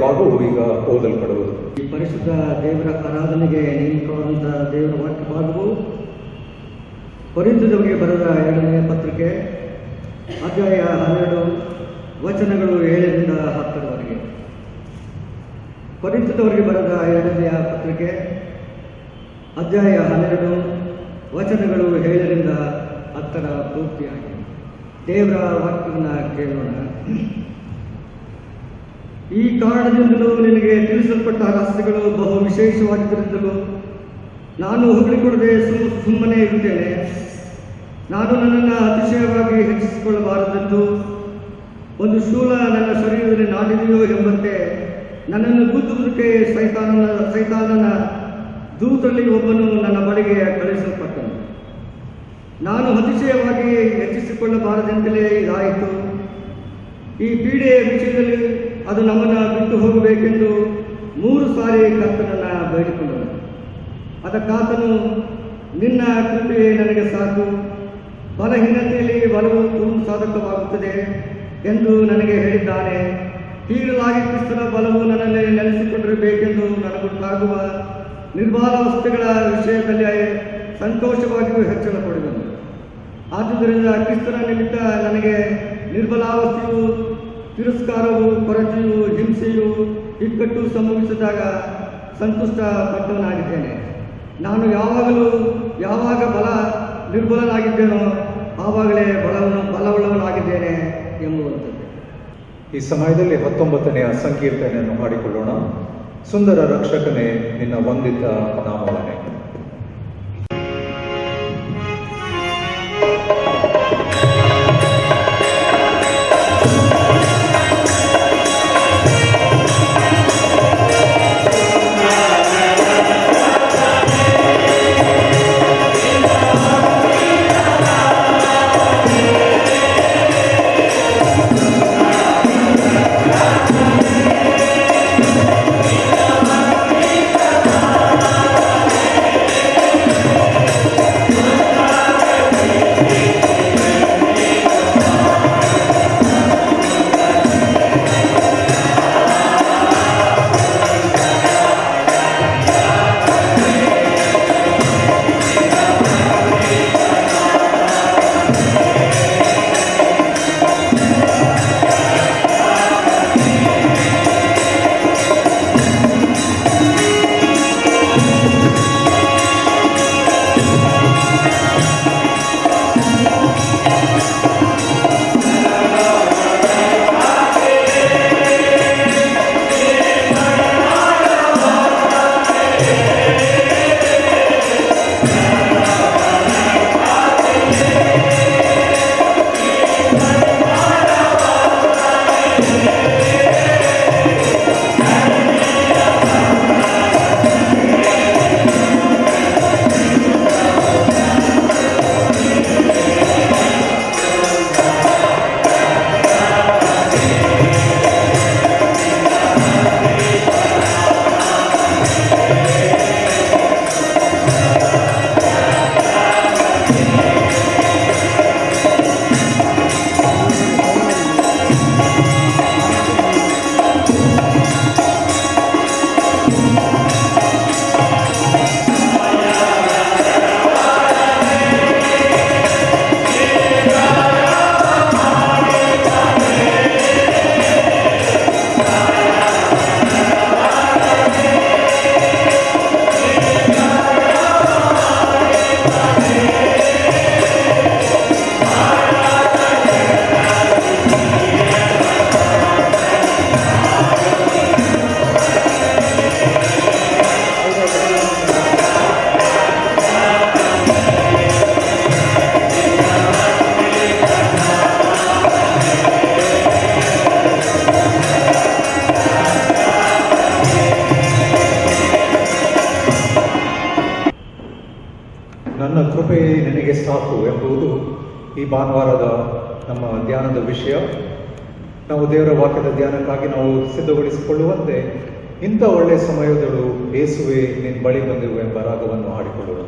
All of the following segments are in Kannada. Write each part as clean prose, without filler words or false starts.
ಭಾಗವು ಈಗ ಓದಲ್ಪಡುವುದು. ಈ ಪರಿಶುದ್ಧ ದೇವರ ಆರಾಧನೆಗೆ ನೇಮಕವಾದಂತಹ ದೇವರ ವಾಕ್ಯ ಭಾಗವು ಕೊರಿಂಥದವರಿಗೆ ಬರೆದ 2ನೇ ಪತ್ರಿಕೆ ಅಧ್ಯಾಯ 12 ವಚನಗಳು 7ರಿಂದ 10ರವರೆಗೆ. ಕೊರಿಂಥದವರಿಗೆ ಬರೆದ 2ನೇ ಪತ್ರಿಕೆ ಅಧ್ಯಾಯ 12 ವಚನಗಳು 7ರಿಂದ 10ರ ಪೂರ್ತಿಯಾಗಿ ದೇವರ ವಾಕ್ಯವನ್ನು ಕೇಳೋಣ. ಈ ಕಾರಣದಿಂದಲೂ ನಿನಗೆ ತಿಳಿಸಲ್ಪಟ್ಟ ರಹಸ್ಯಗಳು ಬಹು ವಿಶೇಷವಾಗಿದ್ದರಿಂದಲೂ ನಾನು ಹೊಗಳಿಕೊಡದೆ ಸುಮ್ಮನೆ ಇರುತ್ತೇನೆ. ನಾನು ನನ್ನನ್ನು ಅತಿಶಯವಾಗಿ ಹೆಚ್ಚಿಸಿಕೊಳ್ಳಬಾರದೆಂದು ಒಂದು ಶೂಲ ನನ್ನ ಶರೀರದಲ್ಲಿ ನಾಟಿದೆಯೋ ಎಂಬಂತೆ ನನ್ನನ್ನು ಗುದ್ದುವುದಕ್ಕೆ ಸೈತಾನನ ದೂತರಲ್ಲಿ ಒಬ್ಬನು ನನ್ನ ಬಳಿಗೆ ಕಳುಹಿಸಲ್ಪಟ್ಟನು. ನಾನು ಅತಿಶಯವಾಗಿ ಹೆಚ್ಚಿಸಿಕೊಳ್ಳಬಾರದೆಂತಲೇ ಇದಾಯಿತು. ಈ ಪೀಡೆಯ ವಿಷಯದಲ್ಲಿ ಅದು ನಮ್ಮನ್ನು ಬಿಟ್ಟು ಹೋಗಬೇಕೆಂದು 3 ಸಾರಿ ಕರ್ತನನ್ನು ಬೇಡಿಕೊಂಡನು. ಅದಕ್ಕಾತನು, ನಿನ್ನ ಕೃಪೆಯೇ ನನಗೆ ಸಾಕು, ಬಲಹೀನತೆಯಲ್ಲಿ ಬಲವು ಸಾಧಕವಾಗುತ್ತದೆ ಎಂದು ನನಗೆ ಹೇಳಿದ್ದಾನೆ. ಹೀಗಾಗಿ ಕ್ರಿಸ್ತನ ಬಲವು ನನ್ನಲ್ಲಿ ನೆಲೆಸಿಕೊಂಡಿರಬೇಕೆಂದು ನನಗೊತ್ತಾಗುವ ನಿರ್ಬಲ ವಸ್ತುಗಳ ವಿಷಯದಲ್ಲಿ ಸಂತೋಷವಾಗಿಯೂ ಹೆಚ್ಚಳ ಪಡೆದನು. ಆದುದರಿಂದ ಕ್ರಿಸ್ತನ ನಿಮಿತ್ತ ನನಗೆ ನಿರ್ಬಲಾವಸ್ಥೆಯು, ತಿರಸ್ಕಾರವು, ಕೊರತೆಯು, ಹಿಂಸೆಯು, ಇಕ್ಕಟ್ಟು ಸಂಭವಿಸಿದಾಗ ಸಂತುಷ್ಟ ಪಟ್ಟವನಾಗಿದ್ದೇನೆ. ನಾನು ಯಾವಾಗ ನಿರ್ಬಲನಾಗಿದ್ದೇನೋ ಆವಾಗಲೇ ಬಲವುಳ್ಳವನಾಗಿದ್ದೇನೆ ಎಂಬುವಂಥದ್ದು. ಈ ಸಮಯದಲ್ಲಿ 19ನೆಯ ಸಂಕೀರ್ತನೆಯನ್ನು ಮಾಡಿಕೊಳ್ಳೋಣ. ಸುಂದರ ರಕ್ಷಕನೇ, ನಿನ್ನ ವಂದಿತ ನಾಮವನೇ. ನನ್ನ ಕೃಪೆಯೇ ನಿನಗೆ ಸಾಕು ಎಂಬುದು ಈ ಭಾನುವಾರದ ನಮ್ಮ ಧ್ಯಾನದ ವಿಷಯ. ನಾವು ದೇವರ ವಾಕ್ಯದ ಧ್ಯಾನಕ್ಕಾಗಿ ನಾವು ಸಿದ್ಧಗೊಳಿಸಿಕೊಳ್ಳುವಂತೆ ಇಂಥ ಒಳ್ಳೆಯ ಸಮಯದಳು ಯೇಸುವೆ ನಿನ್ನ ಬಳಿ ಬಂದಿರುವ ಎಂಬ ರಾಗವನ್ನು ಹಾಡಿಕೊಳ್ಳೋಣ.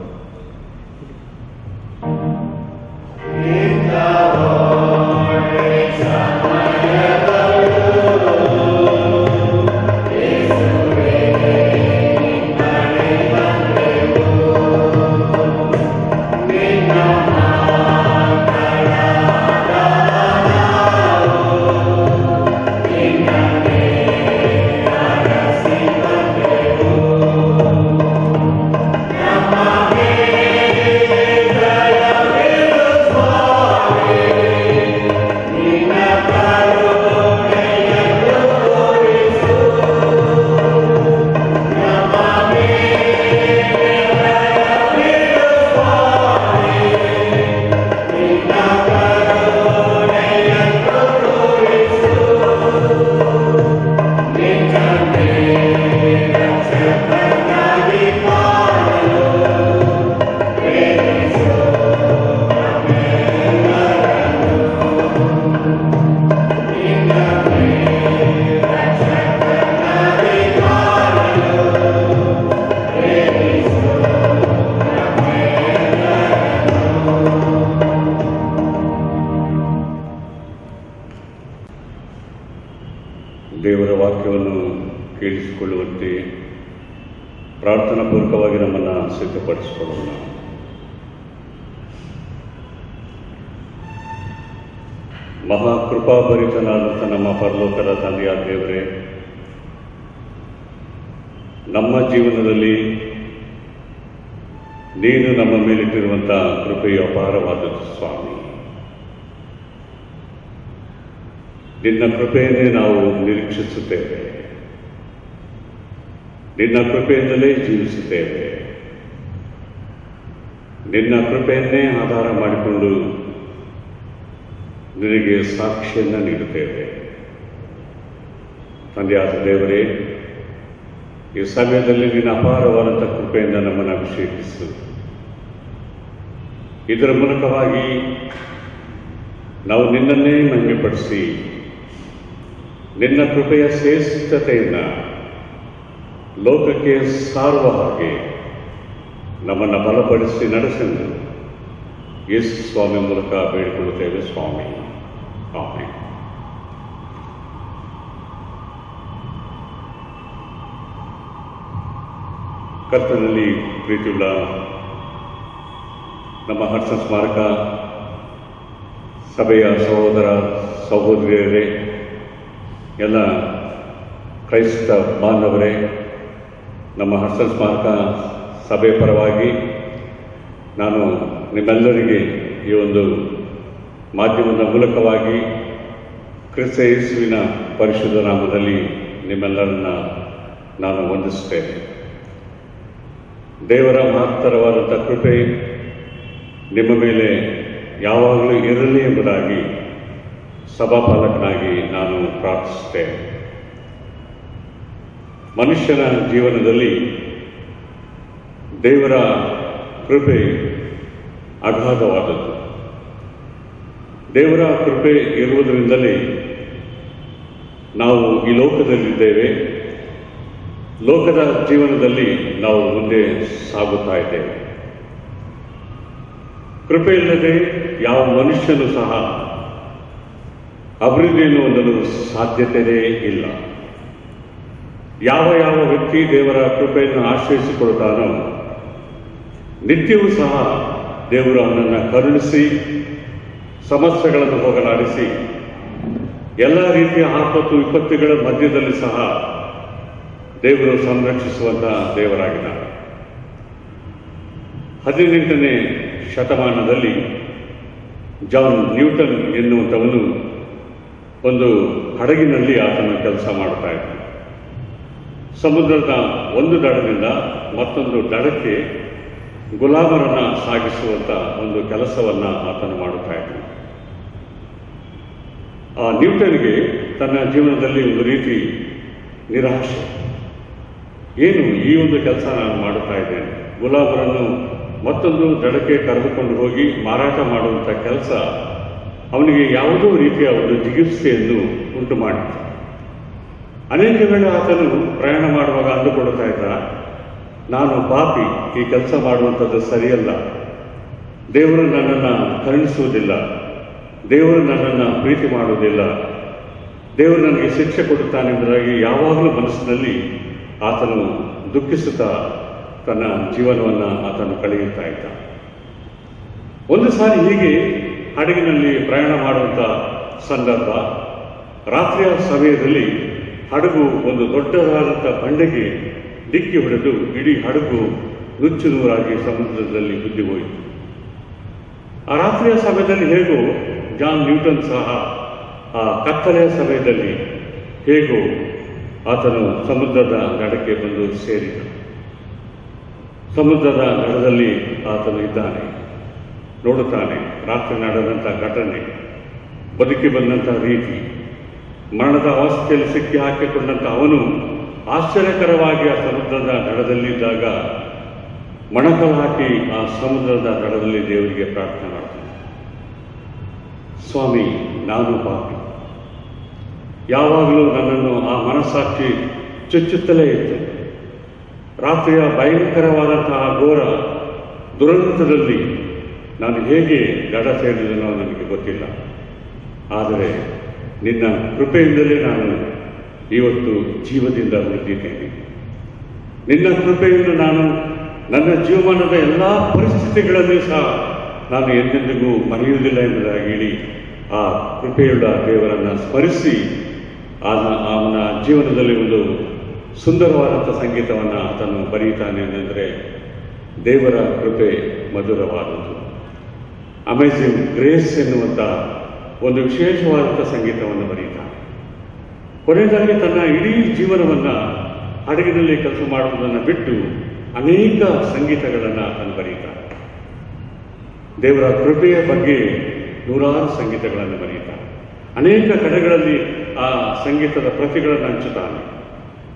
ಉಪಯೋಗಿಸಿಕೊಳ್ಳುವಂತೆ ಪ್ರಾರ್ಥನಾಪೂರ್ವಕವಾಗಿ ನಮ್ಮನ್ನು ಸಿದ್ಧಪಡಿಸಿಕೊಳ್ಳೋಣ. ಮಹಾಕೃಪಾಭರಿತನಾದಂಥ ನಮ್ಮ ಪರಲೋಕದ ತಂದೆಯ ದೇವರೇ, ನಮ್ಮ ಜೀವನದಲ್ಲಿ ನೀನು ನಮ್ಮ ಮೇಲಿಟ್ಟಿರುವಂಥ ಕೃಪೆಯು ಅಪಾರವಾದದ್ದು ಸ್ವಾಮಿ. ನಿನ್ನ ಕೃಪೆಯನ್ನೇ ನಾವು ನಿರೀಕ್ಷಿಸುತ್ತೇವೆ, ನಿನ್ನ ಕೃಪೆಯಿಂದಲೇ ಜೀವಿಸುತ್ತೇವೆ, ನಿನ್ನ ಕೃಪೆಯನ್ನೇ ಆಧಾರ ಮಾಡಿಕೊಂಡು ನಿನಗೆ ಸಾಕ್ಷಿಯನ್ನು ನೀಡುತ್ತೇವೆ. ತಂದೆಯಾದ ದೇವರೇ, ಈ ಸಮಯದಲ್ಲಿ ನಿನ್ನ ಅಪಾರವಾದಂಥ ಕೃಪೆಯಿಂದ ನಮ್ಮನ್ನು ಅಭಿಷೇಕಿಸು. ಇದರ ಮೂಲಕವಾಗಿ ನಾವು ನಿನ್ನನ್ನೇ ಮಹಿಮೆಪಡಿಸಿ ನಿನ್ನ ಕೃಪೆಯ ಶ್ರೇಷ್ಠತೆಯನ್ನು ಲೋಕಕ್ಕೆ ಸಾರುವ ಹಾಗೆ ನಮ್ಮನ್ನು ಬಲಪಡಿಸಿ ನಡೆಸೆಂದು ಯೇಸು ಸ್ವಾಮಿ ಮೂಲಕ ಬೇಡಿಕೊಳ್ಳುತ್ತೇವೆ ಸ್ವಾಮಿ. ಆಮೆನ್. ಕರ್ತನಲ್ಲಿ ಪ್ರೀತಿಯುಳ್ಳ ನಮ್ಮ ಹರ್ಷ ಸ್ಮಾರಕ ಸಭೆಯ ಸಹೋದರ ಸಹೋದರಿಯರೇ, ಎಲ್ಲ ಕ್ರೈಸ್ತ ಬಾಂಧವರೇ, ನಮ್ಮ ಹರ್ಷ ಸ್ಮಾರಕ ಸಭೆ ಪರವಾಗಿ ನಾನು ನಿಮ್ಮೆಲ್ಲರಿಗೆ ಈ ಒಂದು ಮಾಧ್ಯಮದ ಮೂಲಕವಾಗಿ ಕ್ರಿಸ್ತ ಯೇಸುವಿನ ಪರಿಶುದ್ಧ ನಾಮದಲ್ಲಿ ನಿಮ್ಮೆಲ್ಲರನ್ನ ನಾನು ವಂದಿಸುತ್ತೇನೆ. ದೇವರ ಮಹತ್ತರವಾದಂಥ ಕೃಪೆ ನಿಮ್ಮ ಮೇಲೆ ಯಾವಾಗಲೂ ಇರಲಿ ಎಂಬುದಾಗಿ ಸಭಾಪಾಲಕನಾಗಿ ನಾನು ಪ್ರಾರ್ಥಿಸುತ್ತೇನೆ. ಮನುಷ್ಯನ ಜೀವನದಲ್ಲಿ ದೇವರ ಕೃಪೆ ಅಗಾಧವಾದದ್ದು. ದೇವರ ಕೃಪೆ ಇರುವುದರಿಂದಲೇ ನಾವು ಈ ಲೋಕದಲ್ಲಿದ್ದೇವೆ, ಲೋಕದ ಜೀವನದಲ್ಲಿ ನಾವು ಮುಂದೆ ಸಾಗುತ್ತಾ ಇದ್ದೇವೆ. ಕೃಪೆ ಇಲ್ಲದೆ ಯಾವ ಮನುಷ್ಯನೂ ಸಹ ಅಭಿವೃದ್ಧಿಯನ್ನು ಹೊಂದಲು ಸಾಧ್ಯತೆಯೇ ಇಲ್ಲ. ಯಾವ ವ್ಯಕ್ತಿ ದೇವರ ಕೃಪೆಯನ್ನು ಆಶ್ರಯಿಸಿಕೊಳ್ಳುತ್ತಾನೋ ನಿತ್ಯವೂ ಸಹ ದೇವರು ಅವನನ್ನು ಕರುಣಿಸಿ ಸಮಸ್ಯೆಗಳನ್ನು ಹೋಗಲಾಡಿಸಿ ಎಲ್ಲ ರೀತಿಯ ಆಪತ್ತು ವಿಪತ್ತುಗಳ ಮಧ್ಯದಲ್ಲಿ ಸಹ ದೇವರು ಸಂರಕ್ಷಿಸುವಂಥ ದೇವರಾಗಿದ್ದಾನೆ. 18ನೇ ಶತಮಾನದಲ್ಲಿ ಜಾನ್ ನ್ಯೂಟನ್ ಎನ್ನುವಂಥವನು ಒಂದು ಹಡಗಿನಲ್ಲಿ ಆತನ ಕೆಲಸ ಮಾಡ್ತಾ ಇದ್ದ. ಸಮುದ್ರದ ಒಂದು ದಡದಿಂದ ಮತ್ತೊಂದು ದಡಕ್ಕೆ ಗುಲಾಮರನ್ನು ಸಾಗಿಸುವಂಥ ಒಂದು ಕೆಲಸವನ್ನು ಆತನು ಮಾಡುತ್ತಾ ಇದ್ದ. ಆ ನ್ಯೂಟನ್ಗೆ ತನ್ನ ಜೀವನದಲ್ಲಿ ಒಂದು ರೀತಿ ನಿರಾಶೆ. ಏನು ಈ ಒಂದು ಕೆಲಸ ನಾನು ಮಾಡುತ್ತಾ ಇದ್ದೇನೆ, ಗುಲಾಮರನ್ನು ಮತ್ತೊಂದು ದಡಕ್ಕೆ ಕರೆದುಕೊಂಡು ಹೋಗಿ ಮಾರಾಟ ಮಾಡುವಂಥ ಕೆಲಸ ಅವನಿಗೆ ಯಾವುದೋ ರೀತಿಯ ಒಂದು ಜಿಗುಪ್ಸೆಯನ್ನು ಉಂಟು ಮಾಡಿತು. ಅನೇಕ ವೇಳೆ ಆತನು ಪ್ರಯಾಣ ಮಾಡುವಾಗ ಅಂದುಕೊಳ್ತಾ ಇದ್ದ, ನಾನು ಪಾಪಿ, ಈ ಕೆಲಸ ಮಾಡುವಂಥದ್ದು ಸರಿಯಲ್ಲ, ದೇವರು ನನ್ನನ್ನು ಕರುಣಿಸುವುದಿಲ್ಲ, ದೇವರು ನನ್ನನ್ನು ಪ್ರೀತಿ ಮಾಡುವುದಿಲ್ಲ, ದೇವರು ನನಗೆ ಶಿಕ್ಷೆ ಕೊಡುತ್ತಾನೆಂಬುದಾಗಿ ಯಾವಾಗಲೂ ಮನಸ್ಸಿನಲ್ಲಿ ಆತನು ದುಃಖಿಸುತ್ತಾ ತನ್ನ ಜೀವನವನ್ನು ಆತನು ಕಳೆಯುತ್ತಾ ಇದ್ದ. ಒಂದು ಸಾರಿ ಹೀಗೆ ಹಡಗಿನಲ್ಲಿ ಪ್ರಯಾಣ ಮಾಡುವಂಥ ಸಂದರ್ಭ, ರಾತ್ರಿಯ ಸಮಯದಲ್ಲಿ ಹಡಗು ಒಂದು ದೊಡ್ಡದಾದಂಥ ಬಂಡೆಗೆ ಡಿಕ್ಕಿ ಹೊಡೆದು ಇಡೀ ಹಡಗು ನುಚ್ಚು ನೂರಾಗಿ ಸಮುದ್ರದಲ್ಲಿ ಬಿದ್ದು ಹೋಯಿತು. ಆ ರಾತ್ರಿಯ ಸಮಯದಲ್ಲಿ ಹೇಗೋ ಜಾನ್ ನ್ಯೂಟನ್ ಸಹ ಆ ಕತ್ತಲೆಯ ಸಮಯದಲ್ಲಿ ಹೇಗೋ ಆತನು ಸಮುದ್ರದ ದಡಕ್ಕೆ ಬಂದು ಸೇರಿದ. ಸಮುದ್ರದ ದಡದಲ್ಲಿ ಆತನು ಇದ್ದಾನೆ, ನೋಡುತ್ತಾನೆ ರಾತ್ರಿ ನಡೆದಂಥ ಘಟನೆ, ಬದುಕಿ ಬಂದಂಥ ರೀತಿ, ಮರಣದ ಅವಸ್ಥೆಯಲ್ಲಿ ಸಿಕ್ಕಿ ಹಾಕಿಕೊಂಡಂಥ ಅವನು ಆಶ್ಚರ್ಯಕರವಾಗಿ ಆ ಸಮುದ್ರದ ದಡದಲ್ಲಿದ್ದಾಗ ಮೊಣಕಲು ಹಾಕಿ ಆ ಸಮುದ್ರದ ದಡದಲ್ಲಿ ದೇವರಿಗೆ ಪ್ರಾರ್ಥನೆ ಮಾಡ್ತಾನೆ, ಸ್ವಾಮಿ, ನಾನು ಪಾಪಿ. ಯಾವಾಗಲೂ ನನ್ನನ್ನು ಆ ಮನಸ್ಸಾಕ್ಷಿ ಚುಚ್ಚುತ್ತಲೇ ಇತ್ತು. ರಾತ್ರಿಯ ಭಯಂಕರವಾದಂತಹ ಘೋರ ದುರಂತದಲ್ಲಿ ನಾನು ಹೇಗೆ ದಡ ಸೇರಿದನೋ ನನಗೆ ಗೊತ್ತಿಲ್ಲ. ಆದರೆ ನಿನ್ನ ಕೃಪೆಯಿಂದಲೇ ನಾನು ಇವತ್ತು ಜೀವದಿಂದ ಉಳಿದಿದ್ದೇನೆ. ನಿನ್ನ ಕೃಪೆಯನ್ನು ನಾನು ನನ್ನ ಜೀವಮಾನದ ಎಲ್ಲ ಪರಿಸ್ಥಿತಿಗಳಲ್ಲೂ ಸಹ ನಾನು ಎಂದೆಂದಿಗೂ ಮರೆಯುವುದಿಲ್ಲ ಎಂಬುದಾಗಿ ಹೇಳಿ ಆ ಕೃಪೆಯುಳ್ಳ ದೇವರನ್ನು ಸ್ಮರಿಸಿ ಅವನ ಜೀವನದಲ್ಲಿ ಒಂದು ಸುಂದರವಾದಂಥ ಸಂಗೀತವನ್ನು ಆತನು ಬರೀತಾನೆ ಅಂದರೆ ದೇವರ ಕೃಪೆ ಮಧುರವಾದದ್ದು. ಅಮೇಜಿಂಗ್ ಗ್ರೇಸ್ ಎನ್ನುವಂಥ ಒಂದು ವಿಶೇಷವಾದಂಥ ಸಂಗೀತವನ್ನು ಬರೀತಾನೆ. ಕೊನೆಯದಾಗಿ ತನ್ನ ಇಡೀ ಜೀವನವನ್ನು ಹಡಗಿನಲ್ಲಿ ಕೆಲಸ ಮಾಡುವುದನ್ನು ಬಿಟ್ಟು ಅನೇಕ ಸಂಗೀತಗಳನ್ನು ಆತನು ಬರೀತಾನೆ. ದೇವರ ಕೃಪೆಯ ಬಗ್ಗೆ ನೂರಾರು ಸಂಗೀತಗಳನ್ನು ಬರೀತಾನೆ. ಅನೇಕ ಕಡೆಗಳಲ್ಲಿ ಆ ಸಂಗೀತದ ಪ್ರತಿಗಳನ್ನು ಹಂಚುತ್ತಾನೆ.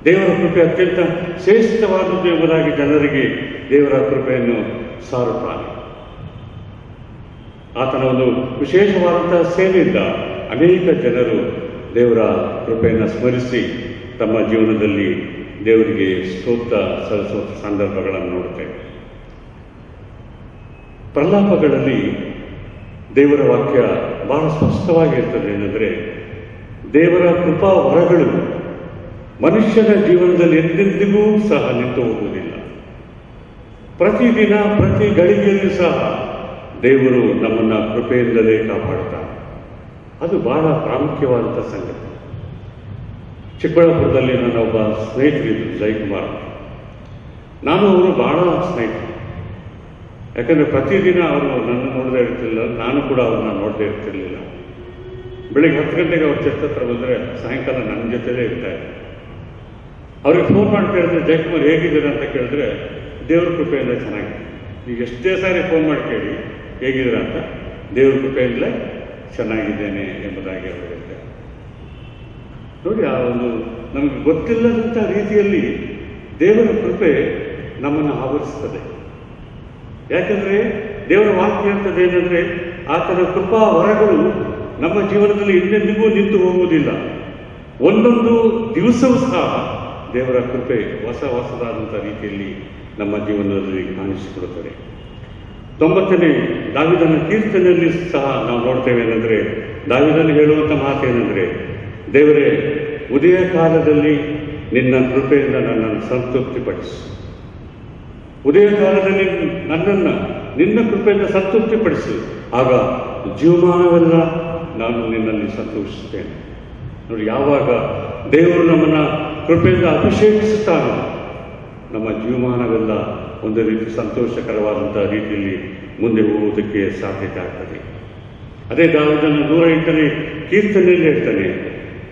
ದೇವರ ಕೃಪೆ ಅತ್ಯಂತ ಶ್ರೇಷ್ಠವಾದದ್ದು ಎಂಬುದಾಗಿ ಜನರಿಗೆ ದೇವರ ಕೃಪೆಯನ್ನು ಸಾರುತ್ತಾನೆ. ಆತನ ಒಂದು ವಿಶೇಷವಾದಂತಹ ಸೇವೆಯಿಂದ ಅನೇಕ ಜನರು ದೇವರ ಕೃಪೆಯನ್ನು ಸ್ಮರಿಸಿ ತಮ್ಮ ಜೀವನದಲ್ಲಿ ದೇವರಿಗೆ ಸ್ತೋತ್ರ ಸಲ್ಲಿಸುವ ಸಂದರ್ಭಗಳನ್ನು ನೋಡುತ್ತೇವೆ. ಪ್ರಲಾಪಗಳಲ್ಲಿ ದೇವರ ವಾಕ್ಯ ಬಹಳ ಸ್ಪಷ್ಟವಾಗಿರ್ತದೆ. ಏನಂದರೆ ದೇವರ ಕೃಪಾ ವರಗಳು ಮನುಷ್ಯನ ಜೀವನದಲ್ಲಿ ಎಂದೆಂದಿಗೂ ಸಹ ನಿಂತು ಹೋಗುವುದಿಲ್ಲ. ಪ್ರತಿದಿನ ಪ್ರತಿ ಗಳಿಗೆಯಲ್ಲೂ ಸಹ ದೇವರು ನಮ್ಮನ್ನು ಕೃಪೆಯಿಂದಲೇ ಕಾಪಾಡುತ್ತಾರೆ. ಅದು ಬಹಳ ಪ್ರಾಮುಖ್ಯವಾದಂಥ ಸಂಗತಿ. ಚಿಕ್ಕಬಳ್ಳಾಪುರದಲ್ಲಿ ನನ್ನ ಒಬ್ಬ ಸ್ನೇಹಿತರಿದ್ದು ಜಯಕುಮಾರ್. ನಾನು ಅವರು ಬಹಳ ಸ್ನೇಹಿತರು. ಯಾಕಂದರೆ ಪ್ರತಿದಿನ ಅವರು ನನ್ನ ನೋಡದೇ ಇರ್ತಿಲ್ಲ, ನಾನು ಕೂಡ ಅವ್ರನ್ನ ನೋಡದೇ ಇರ್ತಿರ್ಲಿಲ್ಲ. ಬೆಳಿಗ್ಗೆ 10 ಗಂಟೆಗೆ ಅವ್ರ ಚರ್ಚೆ ಹತ್ರ ಬಂದರೆ ಸಾಯಂಕಾಲ ನನ್ನ ಜೊತೆಲೇ ಇರ್ತಾರೆ. ಅವ್ರಿಗೆ ಫೋನ್ ಮಾಡಿ ಕೇಳಿದ್ರೆ ಜಯಕುಮಾರ್ ಹೇಗಿದ್ದೀರ ಅಂತ ಕೇಳಿದ್ರೆ ದೇವ್ರ ಕೃಪೆಯಿಂದ ಚೆನ್ನಾಗಿದೆ. ಈಗ ಎಷ್ಟೇ ಸಾರಿ ಫೋನ್ ಮಾಡಿ ಕೇಳಿ ಹೇಗಿದ್ದೀರ ಅಂತ, ದೇವ್ರ ಕೃಪೆಯಿಂದಲೇ ಚೆನ್ನಾಗಿದ್ದೇನೆ ಎಂಬುದಾಗಿ ಅವರು ಹೇಳ್ತಾರೆ. ನೋಡಿ, ಆ ಒಂದು ನಮಗೆ ಗೊತ್ತಿಲ್ಲದಂಥ ರೀತಿಯಲ್ಲಿ ದೇವರ ಕೃಪೆ ನಮ್ಮನ್ನು ಆವರಿಸ್ತದೆ. ಯಾಕಂದರೆ ದೇವರ ವಾಕ್ಯ ಅಂತದೇನೆಂದರೆ ಆತನ ಕೃಪಾ ವರಗಳು ನಮ್ಮ ಜೀವನದಲ್ಲಿ ಎಂದೆಂದಿಗೂ ನಿಂತು ಹೋಗುವುದಿಲ್ಲ. ಒಂದೊಂದು ದಿವಸವೂ ಸಹ ದೇವರ ಕೃಪೆ ಹೊಸದಾದಂಥ ರೀತಿಯಲ್ಲಿ ನಮ್ಮ ಜೀವನದಲ್ಲಿ ಕಾಣಿಸಿಕೊಡುತ್ತದೆ. 90ನೇ ದಾವೀದನ ಕೀರ್ತನೆಯಲ್ಲಿ ಸಹ ನಾವು ನೋಡ್ತೇವೆ ಏನಂದರೆ, ದಾವೀದನು ಹೇಳುವಂಥ ಮಾತೇನೆಂದರೆ, ದೇವರೇ ಉದಯ ಕಾಲದಲ್ಲಿ ನಿನ್ನ ಕೃಪೆಯಿಂದ ನನ್ನನ್ನು ಸಂತೃಪ್ತಿಪಡಿಸು. ಉದಯ ಕಾಲದಲ್ಲಿ ನನ್ನನ್ನು ನಿನ್ನ ಕೃಪೆಯಿಂದ ಸಂತೃಪ್ತಿಪಡಿಸು, ಆಗ ಜೀವಮಾನವೆಲ್ಲ ನಾನು ನಿನ್ನಲ್ಲಿ ಸಂತೋಷಿಸುತ್ತೇನೆ. ನೋಡಿ, ಯಾವಾಗ ದೇವರು ನಮ್ಮನ್ನು ಕೃಪೆಯಿಂದ ಅಭಿಷೇಕಿಸುತ್ತಾನೋ ನಮ್ಮ ಜೀವಮಾನವೆಲ್ಲ ಒಂದು ರೀತಿ ಸಂತೋಷಕರವಾದಂಥ ರೀತಿಯಲ್ಲಿ ಮುಂದೆ ಹೋಗುವುದಕ್ಕೆ ಸಾಧ್ಯತೆ ಆಗ್ತದೆ. ಅದೇ ದಾವೀದನ 108ನೇ ಕೀರ್ತನೆಯಲ್ಲಿ ಹೇಳ್ತಾನೆ,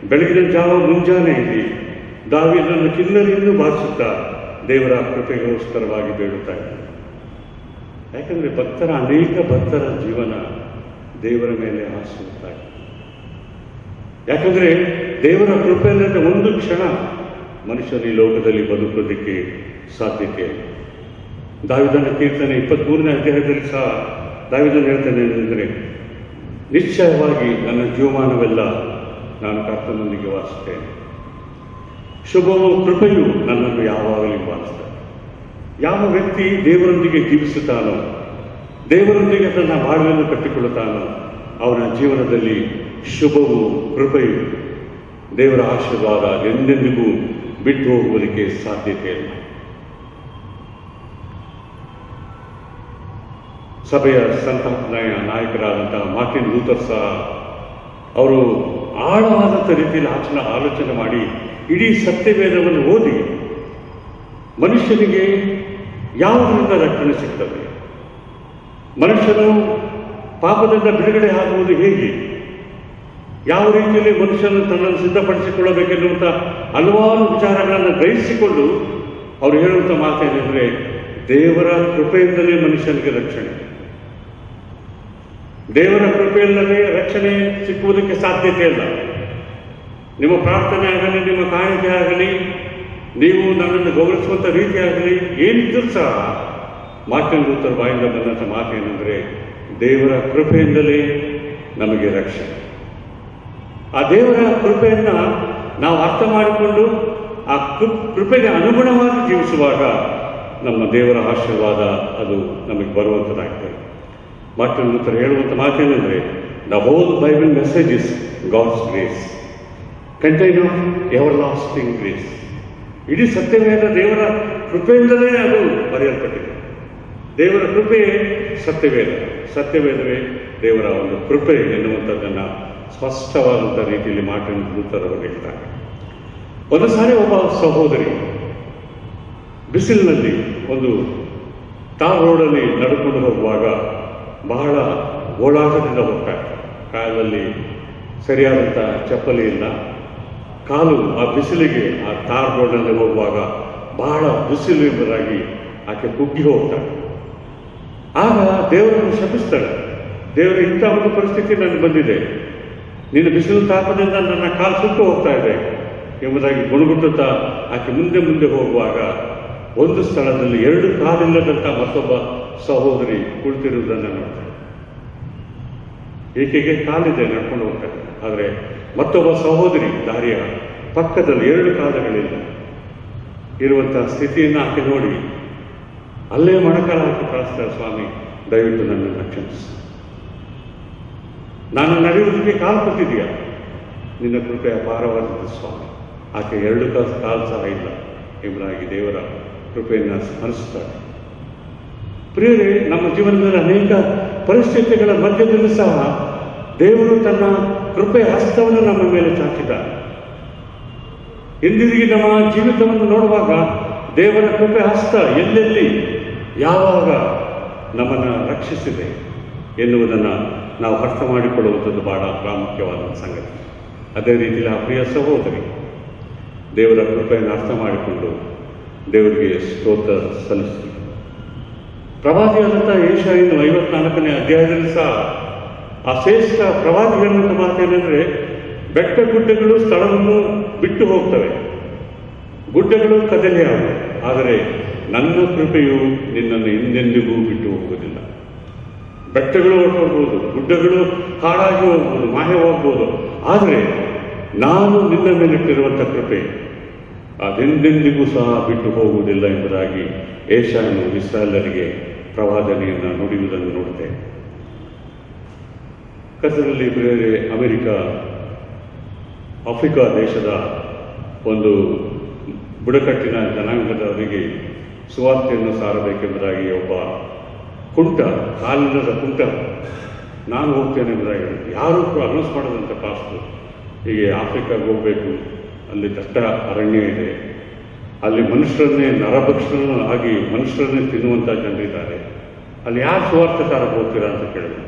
ಬೆಳಗಿನ ಜಾವ ಮುಂಜಾನೆ ಇಲ್ಲಿ ದಾವೀದನ ಕಿನ್ನರಿಯನ್ನು ಬಾರಿಸುತ್ತಾ ದೇವರ ಕೃಪೆಗೋಸ್ಕರವಾಗಿ ಬೇಡುತ್ತಾ ಇದ್ದಾನೆ. ಯಾಕಂದರೆ ಅನೇಕ ಭಕ್ತರ ಜೀವನ ದೇವರ ಮೇಲೆ ಆಶ್ರಯಿಸ್ತಾ ಇದೆ. ಯಾಕಂದರೆ ದೇವರ ಕೃಪೆಯಲ್ಲದೆ ಒಂದು ಕ್ಷಣ ಮನುಷ್ಯನ ಈ ಲೋಕದಲ್ಲಿ ಬದುಕೋದಕ್ಕೆ ಸಾಧ್ಯತೆ. ದಾವೀದನ ಕೀರ್ತನೆ 23ನೇ ಅಧ್ಯಾಯದಲ್ಲಿ ಸಹ ದಾವೀದನು ಹೇಳ್ತಾನೆ ಅಂದರೆ, ನಿಶ್ಚಯವಾಗಿ ನನ್ನ ಜೀವಮಾನವೆಲ್ಲ ನಾನು ಕರ್ತನೊಂದಿಗೆ ವಾಸಿಸುತ್ತೇನೆ. ಶುಭವೂ ಕೃಪೆಯು ನನ್ನನ್ನು ಯಾವಾಗಲೂ ಬಾರಿಸ್ತದೆ. ಯಾವ ವ್ಯಕ್ತಿ ದೇವರೊಂದಿಗೆ ಜೀವಿಸುತ್ತಾನೋ, ದೇವರೊಂದಿಗೆ ತನ್ನ ಬಾಳ್ವೆಯನ್ನು ಕಟ್ಟಿಕೊಳ್ಳುತ್ತಾನೋ, ಅವನ ಜೀವನದಲ್ಲಿ ಶುಭವೂ ಕೃಪೆಯು, ದೇವರ ಆಶೀರ್ವಾದ ಎಂದೆಂದಿಗೂ ಬಿಟ್ಟು ಹೋಗುವುದಕ್ಕೆ ಸಾಧ್ಯತೆ ಇಲ್ಲ. ಸಭೆಯ ಸಂತಾಪನೆಯ ನಾಯಕರಾದಂತಹ ಮಾರ್ಟಿನ್ ಲೂಥರ್ ಸಹ ಅವರು ಆಳವಾದಂಥ ರೀತಿಯಲ್ಲಿ ಆಲೋಚನೆ ಮಾಡಿ ಇಡೀ ಸತ್ಯವೇದವನ್ನು ಓದಿ ಮನುಷ್ಯನಿಗೆ ಯಾವುದರಿಂದ ರಕ್ಷಣೆ ಸಿಗ್ತದೆ, ಮನುಷ್ಯನು ಪಾಪದಿಂದ ಬಿಡುಗಡೆ ಆಗುವುದು ಹೇಗೆ, ಯಾವ ರೀತಿಯಲ್ಲಿ ಮನುಷ್ಯನು ತನ್ನನ್ನು ಸಿದ್ಧಪಡಿಸಿಕೊಳ್ಳಬೇಕೆನ್ನುವಂಥ ಹಲವಾರು ವಿಚಾರಗಳನ್ನು ಗ್ರಹಿಸಿಕೊಂಡು ಅವರು ಹೇಳುವಂಥ ಮಾತೇನೆಂದರೆ, ದೇವರ ಕೃಪೆಯಿಂದಲೇ ಮನುಷ್ಯನಿಗೆ ರಕ್ಷಣೆ. ದೇವರ ಕೃಪೆಯಿಲ್ಲದೆ ರಕ್ಷಣೆ ಸಿಕ್ಕುವುದಕ್ಕೆ ಸಾಧ್ಯತೆ ಇಲ್ಲ. ನಿಮ್ಮ ಪ್ರಾರ್ಥನೆ ಆಗಲಿ, ನಿಮ್ಮ ಕಾಣಿಕೆ ಆಗಲಿ, ನೀವು ನನ್ನನ್ನು ಗೌರವಿಸುವಂಥ ರೀತಿ ಆಗಲಿ, ಏನಿದ್ದರೂ ಸಹ ಮಾರ್ಟಿನ್ ಲೂಥರ್ ಬಾಯಿಂದ ಬಂದಂಥ ಮಾತೇನೆಂದರೆ, ದೇವರ ಕೃಪೆಯಿಂದಲೇ ನಮಗೆ ರಕ್ಷಣೆ. ಆ ದೇವರ ಕೃಪೆಯನ್ನು ನಾವು ಅರ್ಥ ಮಾಡಿಕೊಂಡು ಆ ಕೃಪೆಗೆ ಅನುಗುಣವಾಗಿ ಜೀವಿಸುವಾಗ ನಮ್ಮ ದೇವರ ಆಶೀರ್ವಾದ ಅದು ನಮಗೆ ಬರುವಂಥದ್ದಾಗ್ತದೆ. ಮಾರ್ಟಿನ್ ಲೂಥರ್ ಹೇಳುವಂಥ ಮಾತೇನೆಂದರೆ, the whole Bible message is God's grace. Contain of everlasting grace. ಇಡೀ ಸತ್ಯವೇದ ದೇವರ ಕೃಪೆಯಿಂದಲೇ ಅದು ಬರೆಯಲ್ಪಟ್ಟಿದೆ. ದೇವರ ಕೃಪೆಯೇ ಸತ್ಯವೇದ, ಸತ್ಯವೇದವೇ ದೇವರ ಒಂದು ಕೃಪೆ ಎನ್ನುವಂಥದ್ದನ್ನು ಸ್ಪಷ್ಟವಾದಂಥ ರೀತಿಯಲ್ಲಿ ಮಾರ್ಟಿನ್ ಲೂಥರ್ ಅವರು ಹೇಳ್ತಾರೆ. ಒಂದು ಸಾರಿ ಒಬ್ಬ ಸಹೋದರಿ ಬಿಸಿಲಿನಲ್ಲಿ ಒಂದು ಟಾರ್ ರೋಡಲ್ಲಿ ನಡ್ಕೊಂಡು ಹೋಗುವಾಗ ಬಹಳ ಗೋಳಾಟದಿಂದ ಹೋಗ್ತಾ ಇರ್ತಾರೆ. ಕಾಲಲ್ಲಿ ಸರಿಯಾದಂಥ ಚಪ್ಪಲಿ ಇಲ್ಲ, ಕಾಲು ಆ ಬಿಸಿಲಿಗೆ ಆ ಟಾರ್ ರೋಡ್ನಲ್ಲಿ ಹೋಗುವಾಗ ಬಹಳ ಬಿಸಿಲು ಎಂಬುದಾಗಿ ಆಕೆ ಕುಗ್ಗಿ ಹೋಗ್ತಾಳೆ. ಆಗ ದೇವರನ್ನು ಶಪಿಸ್ತಾಳೆ, ದೇವರು ಇಂಥ ಒಂದು ಪರಿಸ್ಥಿತಿ ನನಗೆ ಬಂದಿದೆ, ನಿನ್ನ ಬಿಸಿಲು ತಾಪದಿಂದ ನನ್ನ ಕಾಲು ಸುಟ್ಟು ಹೋಗ್ತಾ ಇದೆ ಎಂಬುದಾಗಿ ಗುಣಗುಟ್ಟುತ್ತಾ ಆಕೆ ಮುಂದೆ ಮುಂದೆ ಹೋಗುವಾಗ ಒಂದು ಸ್ಥಳದಲ್ಲಿ 2 ಕಾಲಿಲ್ಲದಂಥ ಮತ್ತೊಬ್ಬ ಸಹೋದರಿ ಕುಳಿತಿರುವುದನ್ನು ನೋಡ್ತಾಳೆ. ಈಕೆಗೆ ಕಾಲಿದೆ, ನಡ್ಕೊಂಡು ಹೋಗ್ತಾಳೆ. ಆದರೆ ಮತ್ತೊಬ್ಬ ಸಹೋದರಿ ದಾರಿಯ ಪಕ್ಕದಲ್ಲಿ 2 ಕಾಲುಗಳಿಲ್ಲ ಇರುವಂಥ ಸ್ಥಿತಿಯನ್ನು ಆಕೆ ನೋಡಿ ಅಲ್ಲೇ ಮೊಣಕಾಲ ಹಾಕಿ ಕಳಿಸ್ತಾರೆ, ಸ್ವಾಮಿ ದಯವಿಟ್ಟು ನನ್ನನ್ನು ಕ್ಷಮಿಸು, ನಾನು ನಡೆಯುವುದಕ್ಕೆ ಕಾಲು ಕೊಟ್ಟಿದೆಯಾ, ನಿನ್ನ ಕೃಪೆ ಅಪಾರವಾದದ್ದು ಸ್ವಾಮಿ. ಆಕೆ 2 ಕಾಲು ಸಹ ಇಲ್ಲ ಎಂಬುದಾಗಿ ದೇವರ ಕೃಪೆಯನ್ನು ಸ್ಮರಿಸುತ್ತಾರೆ. ಪ್ರಿಯರೇ, ನಮ್ಮ ಜೀವನದಲ್ಲಿ ಅನೇಕ ಪರಿಸ್ಥಿತಿಗಳ ಮಧ್ಯದಲ್ಲೂ ಸಹ ದೇವರು ತನ್ನ ಕೃಪೆ ಹಸ್ತವನ್ನು ನಮ್ಮ ಮೇಲೆ ಚಾಚಿದ್ದಾರೆ. ಹಿಂದಿರುಗಿ ನಮ್ಮ ಜೀವಿತವನ್ನು ನೋಡುವಾಗ ದೇವರ ಕೃಪೆ ಹಸ್ತ ಎಲ್ಲೆಲ್ಲಿ ಯಾವಾಗ ನಮ್ಮನ್ನು ರಕ್ಷಿಸಿದೆ ಎನ್ನುವುದನ್ನು ನಾವು ಅರ್ಥ ಮಾಡಿಕೊಳ್ಳುವಂಥದ್ದು ಬಹಳ ಪ್ರಾಮುಖ್ಯವಾದ ಸಂಗತಿ. ಅದೇ ರೀತಿಯಲ್ಲಿ ಆ ಪ್ರಿಯ ಸಹೋದರಿ ದೇವರ ಕೃಪೆಯನ್ನು ಅರ್ಥ ಮಾಡಿಕೊಂಡು ದೇವರಿಗೆ ಸ್ತೋತ್ರ ಸಲ್ಲಿಸಿ. ಪ್ರವಾದಿಯಾದಂಥ ಯೆಶಾಯನು 54ನೇ ಅಧ್ಯಾಯದಲ್ಲಿ ಸಹ ಆ ಶ್ರೇಷ್ಠ ಪ್ರವಾದಿ ಹೇಳುವಂಥ ಮಾತೇನೆಂದರೆ, ಬೆಟ್ಟ ಗುಡ್ಡಗಳು ಸ್ಥಳವನ್ನು ಬಿಟ್ಟು ಹೋಗ್ತವೆ, ಗುಡ್ಡಗಳು ಕದಲಿಯಾಗುತ್ತವೆ, ಆದರೆ ನನ್ನ ಕೃಪೆಯು ನಿನ್ನನ್ನು ಎಂದೆಂದಿಗೂ ಬಿಟ್ಟು ಹೋಗುವುದಿಲ್ಲ. ಬೆಟ್ಟಗಳು ಹೊರಟೋಗ್ಬೋದು, ಗುಡ್ಡಗಳು ಹಾಳಾಗಿ ಹೋಗ್ಬೋದು, ಮಾಯವಾಗ್ಬೋದು, ಆದರೆ ನಾನು ನಿನ್ನ ಮೇಲಿಟ್ಟಿರುವಂಥ ಕೃಪೆ ಅದೆಂದೆಂದಿಗೂ ಸಹ ಬಿಟ್ಟು ಹೋಗುವುದಿಲ್ಲ ಎಂಬುದಾಗಿ ಯೆಶಾಯನು ಇಸ್ರಾಯೇಲರಿಗೆ ಪ್ರವಾದನೆಯನ್ನು ನುಡಿಯುವುದನ್ನು ನೋಡುತ್ತೇವೆ. ಕರ್ತನಲ್ಲಿ ಬೇರೆ ಆಫ್ರಿಕಾ ದೇಶದ ಒಂದು ಬುಡಕಟ್ಟಿನ ಜನಾಂಗದವರಿಗೆ ಸುವಾರ್ತೆಯನ್ನು ಸಾರಬೇಕೆಂಬುದಾಗಿ ಒಬ್ಬ ಕಾಲಿಲ್ಲದ ಕುಂಟ ನಾನು ಹೋಗ್ತೇನೆ ಎಂಬುದಾಗಿ ಯಾರೂ ಕೂಡ ಅನೌನ್ಸ್ ಮಾಡೋದಂಥ ಪಾಸ್ಟು, ಹೀಗೆ ಆಫ್ರಿಕಾಗೆ ಹೋಗಬೇಕು, ಅಲ್ಲಿ ದಟ್ಟ ಅರಣ್ಯ ಇದೆ, ಅಲ್ಲಿ ಮನುಷ್ಯರನ್ನೇ ನರಭಕ್ಷಣೂ ಆಗಿ ಮನುಷ್ಯರನ್ನೇ ತಿನ್ನುವಂಥ ಜನರಿದ್ದಾರೆ, ಅಲ್ಲಿ ಯಾರು ಸುವಾರ್ತೆ ಸಾರಕ್ಕೆ ಹೋಗ್ತೀರಾ ಅಂತ ಕೇಳಿದ್ರು.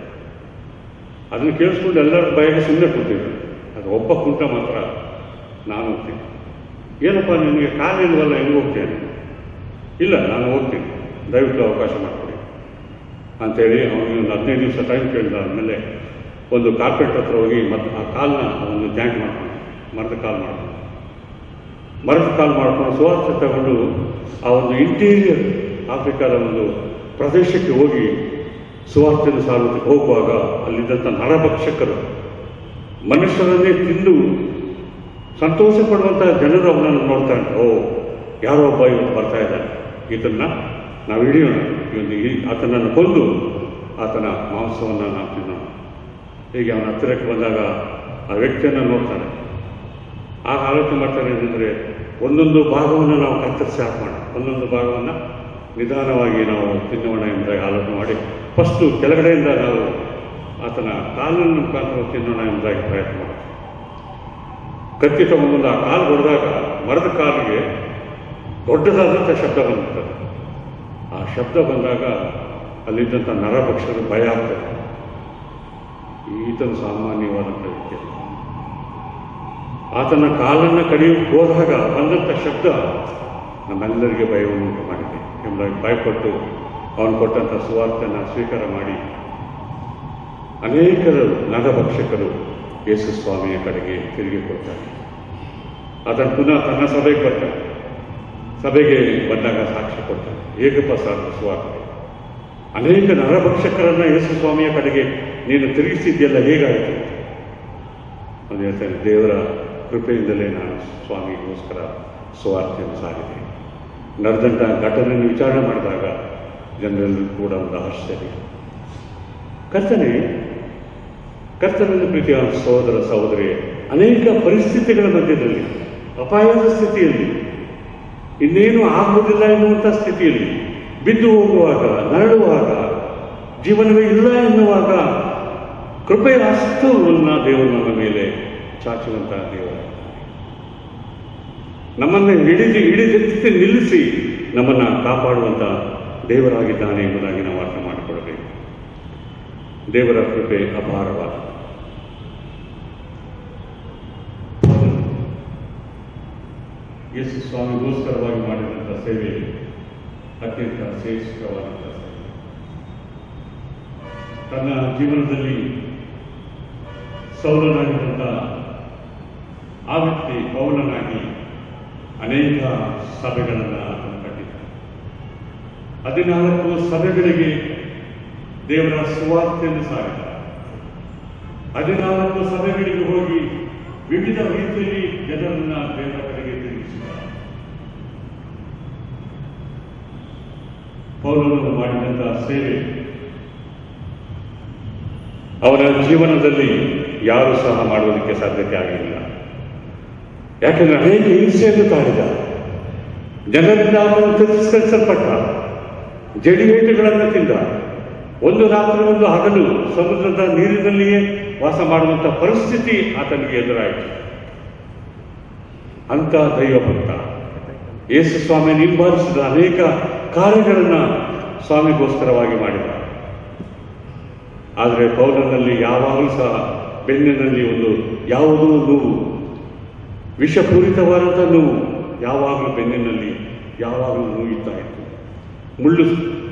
ಅದನ್ನು ಕೇಳಿಸ್ಕೊಂಡು ಎಲ್ಲರ ಬಾಯಿಗೆ ಸುಮ್ಮನೆ ಕೂತಿದ್ರು. ಅದು ಒಬ್ಬ ಕುಂಟ ಮಾತ್ರ ನಾನು ಹೋಗ್ತೀನಿ. ಏನಪ್ಪ ನಿನಗೆ ಕಾಲಿಲ್ವಲ್ಲ, ಹೆಂಗೆ ಹೋಗ್ತೇನೆ? ಇಲ್ಲ, ನಾನು ಹೋಗ್ತೀನಿ, ದಯವಿಟ್ಟು ಅವಕಾಶ ಮಾಡಿಕೊಡಿ ಅಂಥೇಳಿ ಅವನಿಗೆ ಒಂದು 15 ದಿವಸ ಟೈಮ್ ಕೇಳಿದಾದ್ಮೇಲೆ ಒಂದು ಕಾರ್ಪೆಟ್ ಹತ್ರ ಹೋಗಿ ಮತ್ತು ಆ ಕಾಲನ್ನ ಒಂದು ಜಾಯಿಂಟ್ ಮಾಡ್ಕೊಂಡು ಮರದ ಕಾಲು ಮಾಡ್ಕೊಂಡು ಸುವಾರ್ತೆ ತಗೊಂಡು ಆ ಒಂದು ಇಂಟೀರಿಯರ್ ಆಫ್ರಿಕಾದ ಒಂದು ಪ್ರದೇಶಕ್ಕೆ ಹೋಗಿ ಸುವಾರ್ತೆಯನ್ನು ಸಾರೋದಕ್ಕೆ ಹೋಗುವಾಗ ಅಲ್ಲಿದ್ದಂಥ ನರಭಕ್ಷಕರು, ಮನುಷ್ಯರನ್ನೇ ತಿಂದು ಸಂತೋಷ ಪಡುವಂಥ ಜನರು ಅವನನ್ನು ನೋಡ್ತಾರೆ. ಓ, ಯಾರೋ ಒಬ್ಬ ಇವತ್ತು ಬರ್ತಾ ಇದ್ದಾನೆ, ಇದನ್ನು ನಾವು ಹಿಡಿಯೋಣ, ಆತನನ್ನು ಕೊಂದು ಆತನ ಮಾಂಸವನ್ನು ನಾವು ತಿನ್ನೋಣ. ಹೀಗೆ ಅವನ ಹತ್ತಿರಕ್ಕೆ ಬಂದಾಗ ಆ ವ್ಯಕ್ತಿಯನ್ನು ನೋಡ್ತಾನೆ. ಆಗ ಆಲೋಚನೆ ಮಾಡ್ತಾರೆ ಏನಂದರೆ, ಒಂದೊಂದು ಭಾಗವನ್ನು ನಾವು ಕತ್ತರಿಸಿ ಹಾಕೋಣ, ಒಂದೊಂದು ಭಾಗವನ್ನು ನಿಧಾನವಾಗಿ ನಾವು ತಿನ್ನೋಣ ಎಂಬುದಾಗಿ ಆಲೋಚನೆ ಮಾಡಿ ಫಸ್ಟು ಕೆಳಗಡೆಯಿಂದ ನಾವು ಆತನ ಕಾಲಿನ ಮುಖಾಂತರ ತಿನ್ನೋಣ ಎಂಬುದಾಗಿ ಪ್ರಯತ್ನ ಮಾಡ್ತೀವಿ. ಕತ್ತಿ ತಗೊಂಡು ಆ ಕಾಲು ಹೊಡೆದಾಗ ಮರದ ಕಾಲಿಗೆ ದೊಡ್ಡದಾದಂಥ ಶಬ್ದ ಬಂದಿರ್ತದೆ. ಆ ಶಬ್ದ ಬಂದಾಗ ಅಲ್ಲಿದ್ದಂಥ ನರಭಕ್ಷಕರು ಭಯ ಆಗ್ತದೆ. ಈತನು ಸಾಮಾನ್ಯವಾದಂಥ ವ್ಯಕ್ತಿ, ಆತನ ಕಾಲನ್ನು ಕಡಿಯೋಕ್ಕೆ ಹೋದಾಗ ಬಂದಂಥ ಶಬ್ದ ನಮ್ಮೆಲ್ಲರಿಗೆ ಭಯವನ್ನು ಉಂಟು ಮಾಡಿದೆ ಎಂಬುದಾಗಿ ಭಯಪಟ್ಟು ಅವನು ಕೊಟ್ಟಂಥ ಸುವಾರ್ತೆಯನ್ನು ಸ್ವೀಕಾರ ಮಾಡಿ ಅನೇಕರು ನರಭಕ್ಷಕರು ಯೇಸು ಸ್ವಾಮಿಯ ಕಡೆಗೆ ತಿರುಗಿ ಕೊಡ್ತಾರೆ. ಅದನ್ನು ಪುನಃ ತನ್ನ ಸಭೆಗೆ ಬರ್ತಾರೆ. ಸಭೆಗೆ ಬಂದಾಗ ಸಾಕ್ಷಿ ಕೊಡ್ತಾರೆ, ಏಕಪ್ರಸಾದ ಸುವಾರ್ತೆ. ಅನೇಕ ನರಭಕ್ಷಕರನ್ನು ಯೇಸು ಸ್ವಾಮಿಯ ಕಡೆಗೆ ನೀನು ತಿರುಗಿಸಿದ್ದೆಲ್ಲ ಹೇಗಾಯಿತು ಅಂತ ಹೇಳ್ತಾರೆ. ದೇವರ ಕೃಪೆಯಿಂದಲೇ ನಾನು ಸ್ವಾಮಿಗೋಸ್ಕರ ಸುವಾರ್ತೆಯನ್ನು ಸಾರಿದೆ. ನಡೆದಂಥ ಘಟನೆಯನ್ನು ವಿಚಾರಣೆ ಮಾಡಿದಾಗ ಜನರೆಲ್ಲರೂ ಕೂಡ ಒಂದು ಆಶ್ಚರ್ಯ. ಕರ್ತನಲ್ಲಿ ಪ್ರೀತಿಯ ಸಹೋದರ ಸಹೋದರಿ, ಅನೇಕ ಪರಿಸ್ಥಿತಿಗಳ ಮಧ್ಯದಲ್ಲಿ, ಅಪಾಯದ ಸ್ಥಿತಿಯಲ್ಲಿ, ಇನ್ನೇನು ಆಗುವುದಿಲ್ಲ ಎನ್ನುವಂಥ ಸ್ಥಿತಿಯಲ್ಲಿ ಬಿದ್ದು ಹೋಗುವಾಗ, ನರಳುವಾಗ, ಜೀವನವೇ ಇಲ್ಲ ಎನ್ನುವಾಗ ಕೃಪೆಯ ಹಸ್ತವನ್ನು ದೇವರು ನಮ್ಮ ಮೇಲೆ ಚಾಚುವಂತಹ ದೇವರು, ನಮ್ಮನ್ನು ಹಿಡಿದೆತ್ತಿ ನಿಲ್ಲಿಸಿ ನಮ್ಮನ್ನು ಕಾಪಾಡುವಂಥ ದೇವರಾಗಿದ್ದಾನೆ ಎಂಬುದಾಗಿ ನಾವು ಅರ್ಥ ಮಾಡಿಕೊಳ್ಳಬೇಕು. ದೇವರ ಕೃಪೆ ಅಪಾರವಾದ. ಯೇಸು ಸ್ವಾಮಿಗೋಸ್ಕರವಾಗಿ ಮಾಡಿದಂಥ ಸೇವೆ ಅತ್ಯಂತ ಶ್ರೇಷ್ಠವಾದಂಥ ಸೇವೆ. ತನ್ನ ಜೀವನದಲ್ಲಿ ಸೌಲನಾಗಿದ್ದಂಥ ಆ ವ್ಯಕ್ತಿ ಪೌಲನಾಗಿ ಅನೇಕ ಸಭೆಗಳನ್ನು ಕಟ್ಟಿದ್ದ. 14 ಸಭೆಗಳಿಗೆ ದೇವರ ಸುವಾರ್ತೆಯನ್ನು ಸಾರಿದ. 14 ಸಭೆಗಳಿಗೆ ಹೋಗಿ ವಿವಿಧ ರೀತಿಯಲ್ಲಿ ಜನರನ್ನ ದೇವರ ಕಡೆಗೆ ತಿರುಗಿಸಿದ. ಪೌಲನು ಮಾಡಿದಂತಹ ಸೇವೆ ಅವರ ಜೀವನದಲ್ಲಿ ಯಾರೂ ಸಹ ಮಾಡುವುದಕ್ಕೆ ಸಾಧ್ಯತೆ ಆಗಲಿಲ್ಲ. ಯಾಕೆಂದ್ರೆ ಅನೇಕ ಹಿಂಸೆಯನ್ನು ತಾಳಿದ, ಜನರಿಂದ ಅವನು ತಿರಸ್ಕರಿಸಲ್ಪಟ್ಟ, ಜಡಿವೇಟುಗಳನ್ನು ತಿಂದ, ಒಂದು ರಾತ್ರಿ ಒಂದು ಹಗಲು ಸಮುದ್ರದ ನೀರಿನಲ್ಲಿಯೇ ವಾಸ ಮಾಡುವಂಥ ಪರಿಸ್ಥಿತಿ ಆತನಿಗೆ ಎದುರಾಯಿತು. ಅಂತ ದೈವಭಕ್ತ ಯೇಸು ಸ್ವಾಮಿ ನಿಂಬಾರಿಸಿದ ಅನೇಕ ಕಾರ್ಯಗಳನ್ನು ಸ್ವಾಮಿಗೋಸ್ಕರವಾಗಿ ಮಾಡಿದ. ಆದರೆ ಪೌಲನಲ್ಲಿ ಯಾವಾಗಲೂ ಸಹ ಬೆನ್ನಿನಲ್ಲಿ ಒಂದು ಯಾವುದೋ ನೋವು, ವಿಷಪೂರಿತವಾದಂಥ ನೋವು ಯಾವಾಗಲೂ ಬೆನ್ನಿನಲ್ಲಿ ಯಾವಾಗಲೂ ನೋಯುತ್ತಾ ಇತ್ತು.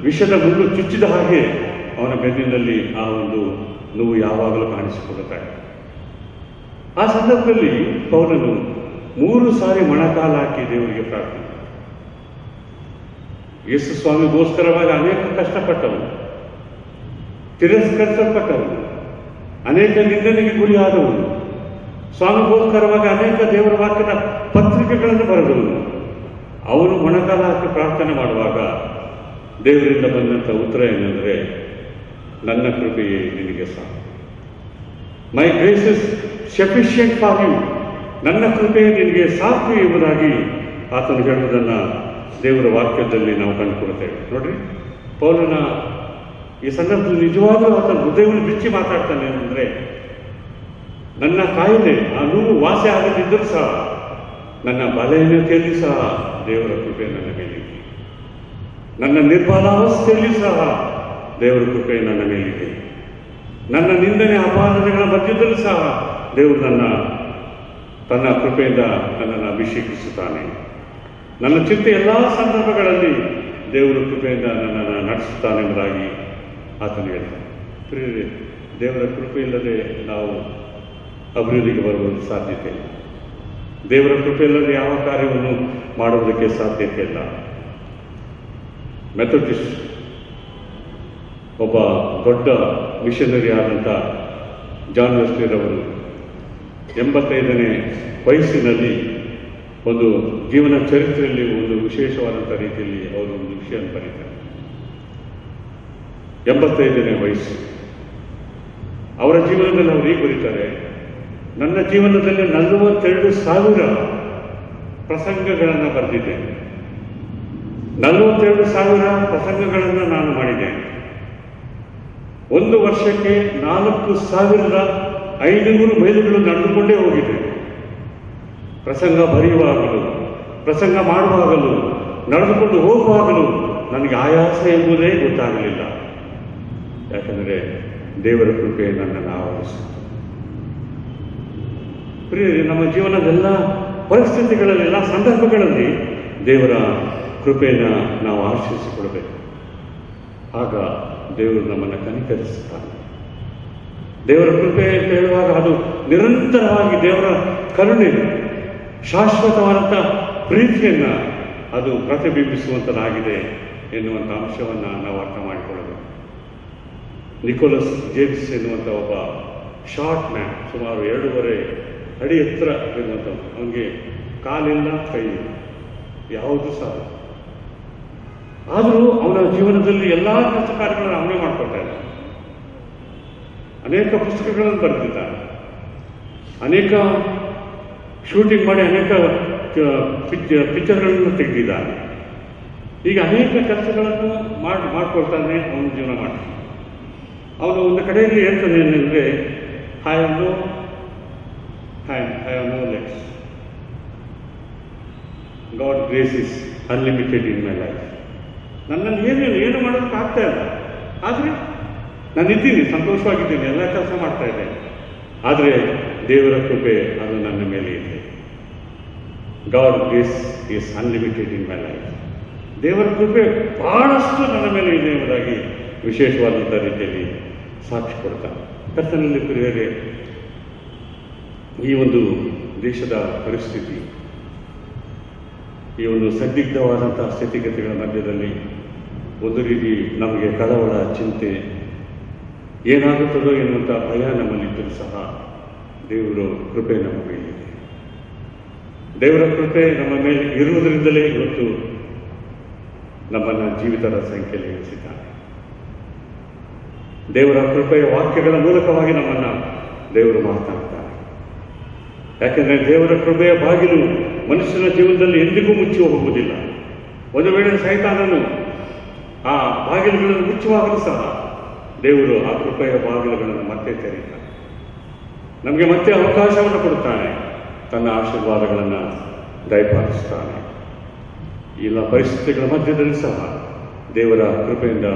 ವಿಷದ ಮುಳ್ಳು ಚುಚ್ಚಿದ ಹಾಗೆ ಅವನ ಬೆನ್ನಿನಲ್ಲಿ ಆ ಒಂದು ನೋವು ಯಾವಾಗಲೂ ಕಾಣಿಸಿಕೊಳ್ಳುತ್ತಾ ಇತ್ತು. ಆ ಸಂದರ್ಭದಲ್ಲಿ ಪೌಲನು 3 ಸಾರಿ ಮೊಣಕಾಲು ಹಾಕಿ ದೇವರಿಗೆ ಪ್ರಾರ್ಥನೆ. ಯೇಸು ಸ್ವಾಮಿಗೋಸ್ಕರವಾಗಿ ಅನೇಕ ಕಷ್ಟಪಟ್ಟವನು, ತಿರಸ್ಕರಿಸಲ್ಪಟ್ಟವನು, ಅನೇಕ ನಿಂದನೆಗೆ ಗುರಿಯಾದವನು, ಸ್ವಾಮಿಗೋಸ್ಕರವಾಗಿ ಅನೇಕ ದೇವರ ವಾಕ್ಯದ ಪತ್ರಿಕೆಗಳನ್ನು ಬರೆದವನು. ಅವನು ಮೊಣಕಾಲ ಹಾಕಿ ಪ್ರಾರ್ಥನೆ ಮಾಡುವಾಗ ದೇವರಿಂದ ಬಂದಂಥ ಉತ್ತರ ಏನೆಂದರೆ, ನನ್ನ ಕೃಪೆಯೇ ನಿನಗೆ ಸಾಕು. My grace is sufficient for you. ನನ್ನ ಕೃಪೆಯೇ ನಿನಗೆ ಸಾಕು ಎಂಬುದಾಗಿ ಆತನು ಹೇಳುವುದನ್ನು ದೇವರ ವಾಕ್ಯದಲ್ಲಿ ನಾವು ಕಂಡುಕೊಳ್ತೇವೆ. ನೋಡ್ರಿ, ಪೌಲನ ಈ ಸಂದರ್ಭದಲ್ಲಿ ನಿಜವಾಗ್ಲೂ ಆತನ ಹೃದಯವನ್ನು ಬಿಚ್ಚಿ ಮಾತಾಡ್ತಾನೆ ಅಂದರೆ, ನನ್ನ ಕಾಯಿಲೆ ಆ ನೋವು ವಾಸಿ ಆಗದಿದ್ದರೂ ಸಹ, ನನ್ನ ಬಲಹೀನತೆಯಲ್ಲಿ ಸಹ ದೇವರ ಕೃಪೆ ನನ್ನ ಮೇಲಿದೆ. ನನ್ನ ನಿರ್ಬಲಾವಸ್ಥೆಯಲ್ಲಿ ಸಹ ದೇವರ ಕೃಪೆ ನನ್ನ ಮೇಲಿದೆ. ನನ್ನ ನಿಂದನೆ ಅಪರಾಧಗಳ ಮಧ್ಯದಲ್ಲೂ ಸಹ ದೇವರು ತನ್ನ ಕೃಪೆಯಿಂದ ನನ್ನನ್ನು ಅಭಿಷೇಕಿಸುತ್ತಾನೆ. ನನ್ನ ಚಿಂತೆ ಎಲ್ಲ ಸಂದರ್ಭಗಳಲ್ಲಿ ದೇವರ ಕೃಪೆಯಿಂದ ನನ್ನನ್ನು ನಡೆಸುತ್ತಾನೆ ಎಂಬುದಾಗಿ ಆತನು ಹೇಳ್ತಾನೆ. ಪ್ರಿಯರೇ, ದೇವರ ಕೃಪೆ ಇಲ್ಲದೆ ನಾವು ಅಭಿವೃದ್ಧಿಗೆ ಬರುವುದು ಸಾಧ್ಯತೆ ಇಲ್ಲ. ದೇವರ ಕೃಪೆ ಇಲ್ಲದೆ ಯಾವ ಕಾರ್ಯವನ್ನು ಮಾಡುವುದಕ್ಕೆ ಸಾಧ್ಯತೆ ಇಲ್ಲ. ಮೆಥಡಿಸ್ಟ್ ಒಬ್ಬ ದೊಡ್ಡ ಮಿಷನರಿ ಆದಂಥ ಜಾನ್ ವೆಸ್ಲಿರವರು 85ನೇ ವಯಸ್ಸಿನಲ್ಲಿ ಒಂದು ಜೀವನ ಚರಿತ್ರೆಯಲ್ಲಿ ಒಂದು ವಿಶೇಷವಾದಂಥ ರೀತಿಯಲ್ಲಿ ಅವರು ಒಂದು ವಿಷಯವನ್ನು ಬರೀತಾರೆ. 85ನೇ ವಯಸ್ಸು ಅವರ ಜೀವನದಲ್ಲಿ ಅವರು ಹೀಗೆ ಬರೀತಾರೆ, ನನ್ನ ಜೀವನದಲ್ಲಿ 42,000 ಪ್ರಸಂಗಗಳನ್ನು ಬರೆದಿದ್ದೇನೆ. 42,000 ಪ್ರಸಂಗಗಳನ್ನು ನಾನು ಮಾಡಿದ್ದೇನೆ. 1 ವರ್ಷಕ್ಕೆ 4,500 ಮೈಲುಗಳು ನಡೆದುಕೊಂಡೇ ಹೋಗಿದೆ. ಪ್ರಸಂಗ ಬರೆಯುವಾಗಲೂ, ಪ್ರಸಂಗ ಮಾಡುವಾಗಲೂ, ನಡೆದುಕೊಂಡು ಹೋಗುವಾಗಲೂ ನನಗೆ ಆಯಾಸ ಎಂಬುದೇ ಗೊತ್ತಾಗಲಿಲ್ಲ. ಯಾಕೆಂದರೆ ದೇವರ ಕೃಪೆ ನನ್ನನ್ನು ಆವರಿಸಿತು. ಪ್ರಿಯರೇ, ನಮ್ಮ ಜೀವನದೆಲ್ಲ ಪರಿಸ್ಥಿತಿಗಳಲ್ಲಿ, ಎಲ್ಲ ಸಂದರ್ಭಗಳಲ್ಲಿ ದೇವರ ಕೃಪೆಯನ್ನು ನಾವು ಆಶ್ರಯಿಸಿಕೊಳ್ಬೇಕು. ಆಗ ದೇವರು ನಮ್ಮನ್ನು ಕನಿಕರಿಸುತ್ತಾನೆ. ದೇವರ ಕೃಪೆ ಅಂತ ಹೇಳುವಾಗ ಅದು ನಿರಂತರವಾಗಿ ದೇವರ ಕರುಣೆ, ಶಾಶ್ವತವಾದಂಥ ಪ್ರೀತಿಯನ್ನು ಅದು ಪ್ರತಿಬಿಂಬಿಸುವಂಥದ್ದಾಗಿದೆ ಎನ್ನುವಂಥ ಅಂಶವನ್ನು ನಾವು ಅರ್ಥ ಮಾಡಿಕೊಳ್ಳಬೇಕು. ನಿಕೋಲಸ್ ಜೇಮ್ಸ್ ಎನ್ನುವಂಥ ಒಬ್ಬ ಶಾರ್ಟ್ ಮ್ಯಾನ್, ಸುಮಾರು 2.5 ಅಡಿ ಎತ್ತರ ಇರುವಂಥದ್ದು. ಅವನಿಗೆ ಕಾಲಿಲ್ಲ, ಕೈ ಇಲ್ಲ, ಯಾವುದು ಸಹ. ಆದರೂ ಅವನ ಜೀವನದಲ್ಲಿ ಎಲ್ಲ ಕೆಲಸ ಕಾರ್ಯಗಳನ್ನು ಅವನೇ ಮಾಡಿಕೊಳ್ತಾ ಇದ್ದಾನೆ. ಅನೇಕ ಪುಸ್ತಕಗಳನ್ನು ಬರೆದಿದ್ದಾನೆ. ಅನೇಕ ಶೂಟಿಂಗ್ ಮಾಡಿ ಅನೇಕ ಪಿಕ್ಚರ್ಗಳನ್ನು ತೆಗೆದಿದ್ದಾನೆ. ಈಗ ಅನೇಕ ಕೆಲಸಗಳನ್ನು ಮಾಡ್ಕೊಳ್ತಾನೆ, ಅವನ ಜೀವನ ಮಾಡ್ತಾನೆ. ಅವನು ಒಂದು ಕಡೆಯಲ್ಲಿ ಹೇಳ್ತಾನೆ ಏನಂದರೆ, I have no hand, I have no legs, God grace is unlimited in my life. ನನ್ನಲ್ಲಿ ಏನು ಮಾಡೋದಕ್ಕೆ ಆಗ್ತಾ ಇಲ್ಲ, ಆದರೆ ನಾನಿದ್ದೀನಿ, ಸಂತೋಷವಾಗಿದ್ದೀನಿ, ಎಲ್ಲ ಕೆಲಸ ಮಾಡ್ತಾ ಇದ್ದೇನೆ. ಆದರೆ ದೇವರ ಕೃಪೆ ಅದು ನನ್ನ ಮೇಲೆ ಇದೆ. God grace is unlimited in my life. ದೇವರ ಕೃಪೆ ಬಹಳಷ್ಟು ನನ್ನ ಮೇಲೆ ಇದೆ ಎಂಬುದಾಗಿ ವಿಶೇಷವಾದಂಥ ರೀತಿಯಲ್ಲಿ ಸಾಕ್ಷಿ ಕೊಡ್ತಾನೆ. ಕರ್ತನಲ್ಲಿ ಪ್ರಿಯರೇ, ಈ ಒಂದು ದೇಶದ ಪರಿಸ್ಥಿತಿ, ಈ ಒಂದು ಸಂದಿಗ್ಧವಾದಂಥ ಸ್ಥಿತಿಗತಿಗಳ ಮಧ್ಯದಲ್ಲಿ ಒಂದು ರೀತಿ ನಮಗೆ ಕಳವಳ, ಚಿಂತೆ, ಏನಾಗುತ್ತದೋ ಎನ್ನುವಂಥ ಭಯ ನಮ್ಮಲ್ಲಿದ್ದರೂ ಸಹ ದೇವರ ಕೃಪೆ ನಮ್ಮ ಮೇಲಿದೆ. ದೇವರ ಕೃಪೆ ನಮ್ಮ ಮೇಲೆ ಇರುವುದರಿಂದಲೇ ಇವತ್ತು ನಮ್ಮನ್ನು ಜೀವಿತರ ಸಂಖ್ಯೆಯಲ್ಲಿ ಇರಿಸಿದ್ದಾನೆ. ದೇವರ ಕೃಪೆಯ ವಾಕ್ಯಗಳ ಮೂಲಕವಾಗಿ ನಮ್ಮನ್ನು ದೇವರು ಮಾತನಾಡ್ತಾರೆ. ಯಾಕೆಂದರೆ ದೇವರ ಕೃಪೆಯ ಬಾಗಿಲು ಮನುಷ್ಯನ ಜೀವನದಲ್ಲಿ ಎಂದಿಗೂ ಮುಚ್ಚಿ ಹೋಗುವುದಿಲ್ಲ. ಒಂದು ವೇಳೆ ಸೈತಾನನು ಆ ಬಾಗಿಲುಗಳನ್ನು ಮುಚ್ಚುವಾಗಲೂ ಸಹ ದೇವರು ಆ ಕೃಪೆಯ ಬಾಗಿಲುಗಳನ್ನು ಮತ್ತೆ ತೆರೀತಾನೆ, ನಮಗೆ ಮತ್ತೆ ಅವಕಾಶವನ್ನು ಕೊಡುತ್ತಾನೆ, ತನ್ನ ಆಶೀರ್ವಾದಗಳನ್ನು ದಯಪಾಲಿಸುತ್ತಾನೆ. ಎಲ್ಲ ಪರಿಸ್ಥಿತಿಗಳ ಮಧ್ಯದಲ್ಲಿ ಸಹ ದೇವರ ಕೃಪೆಯಿಂದ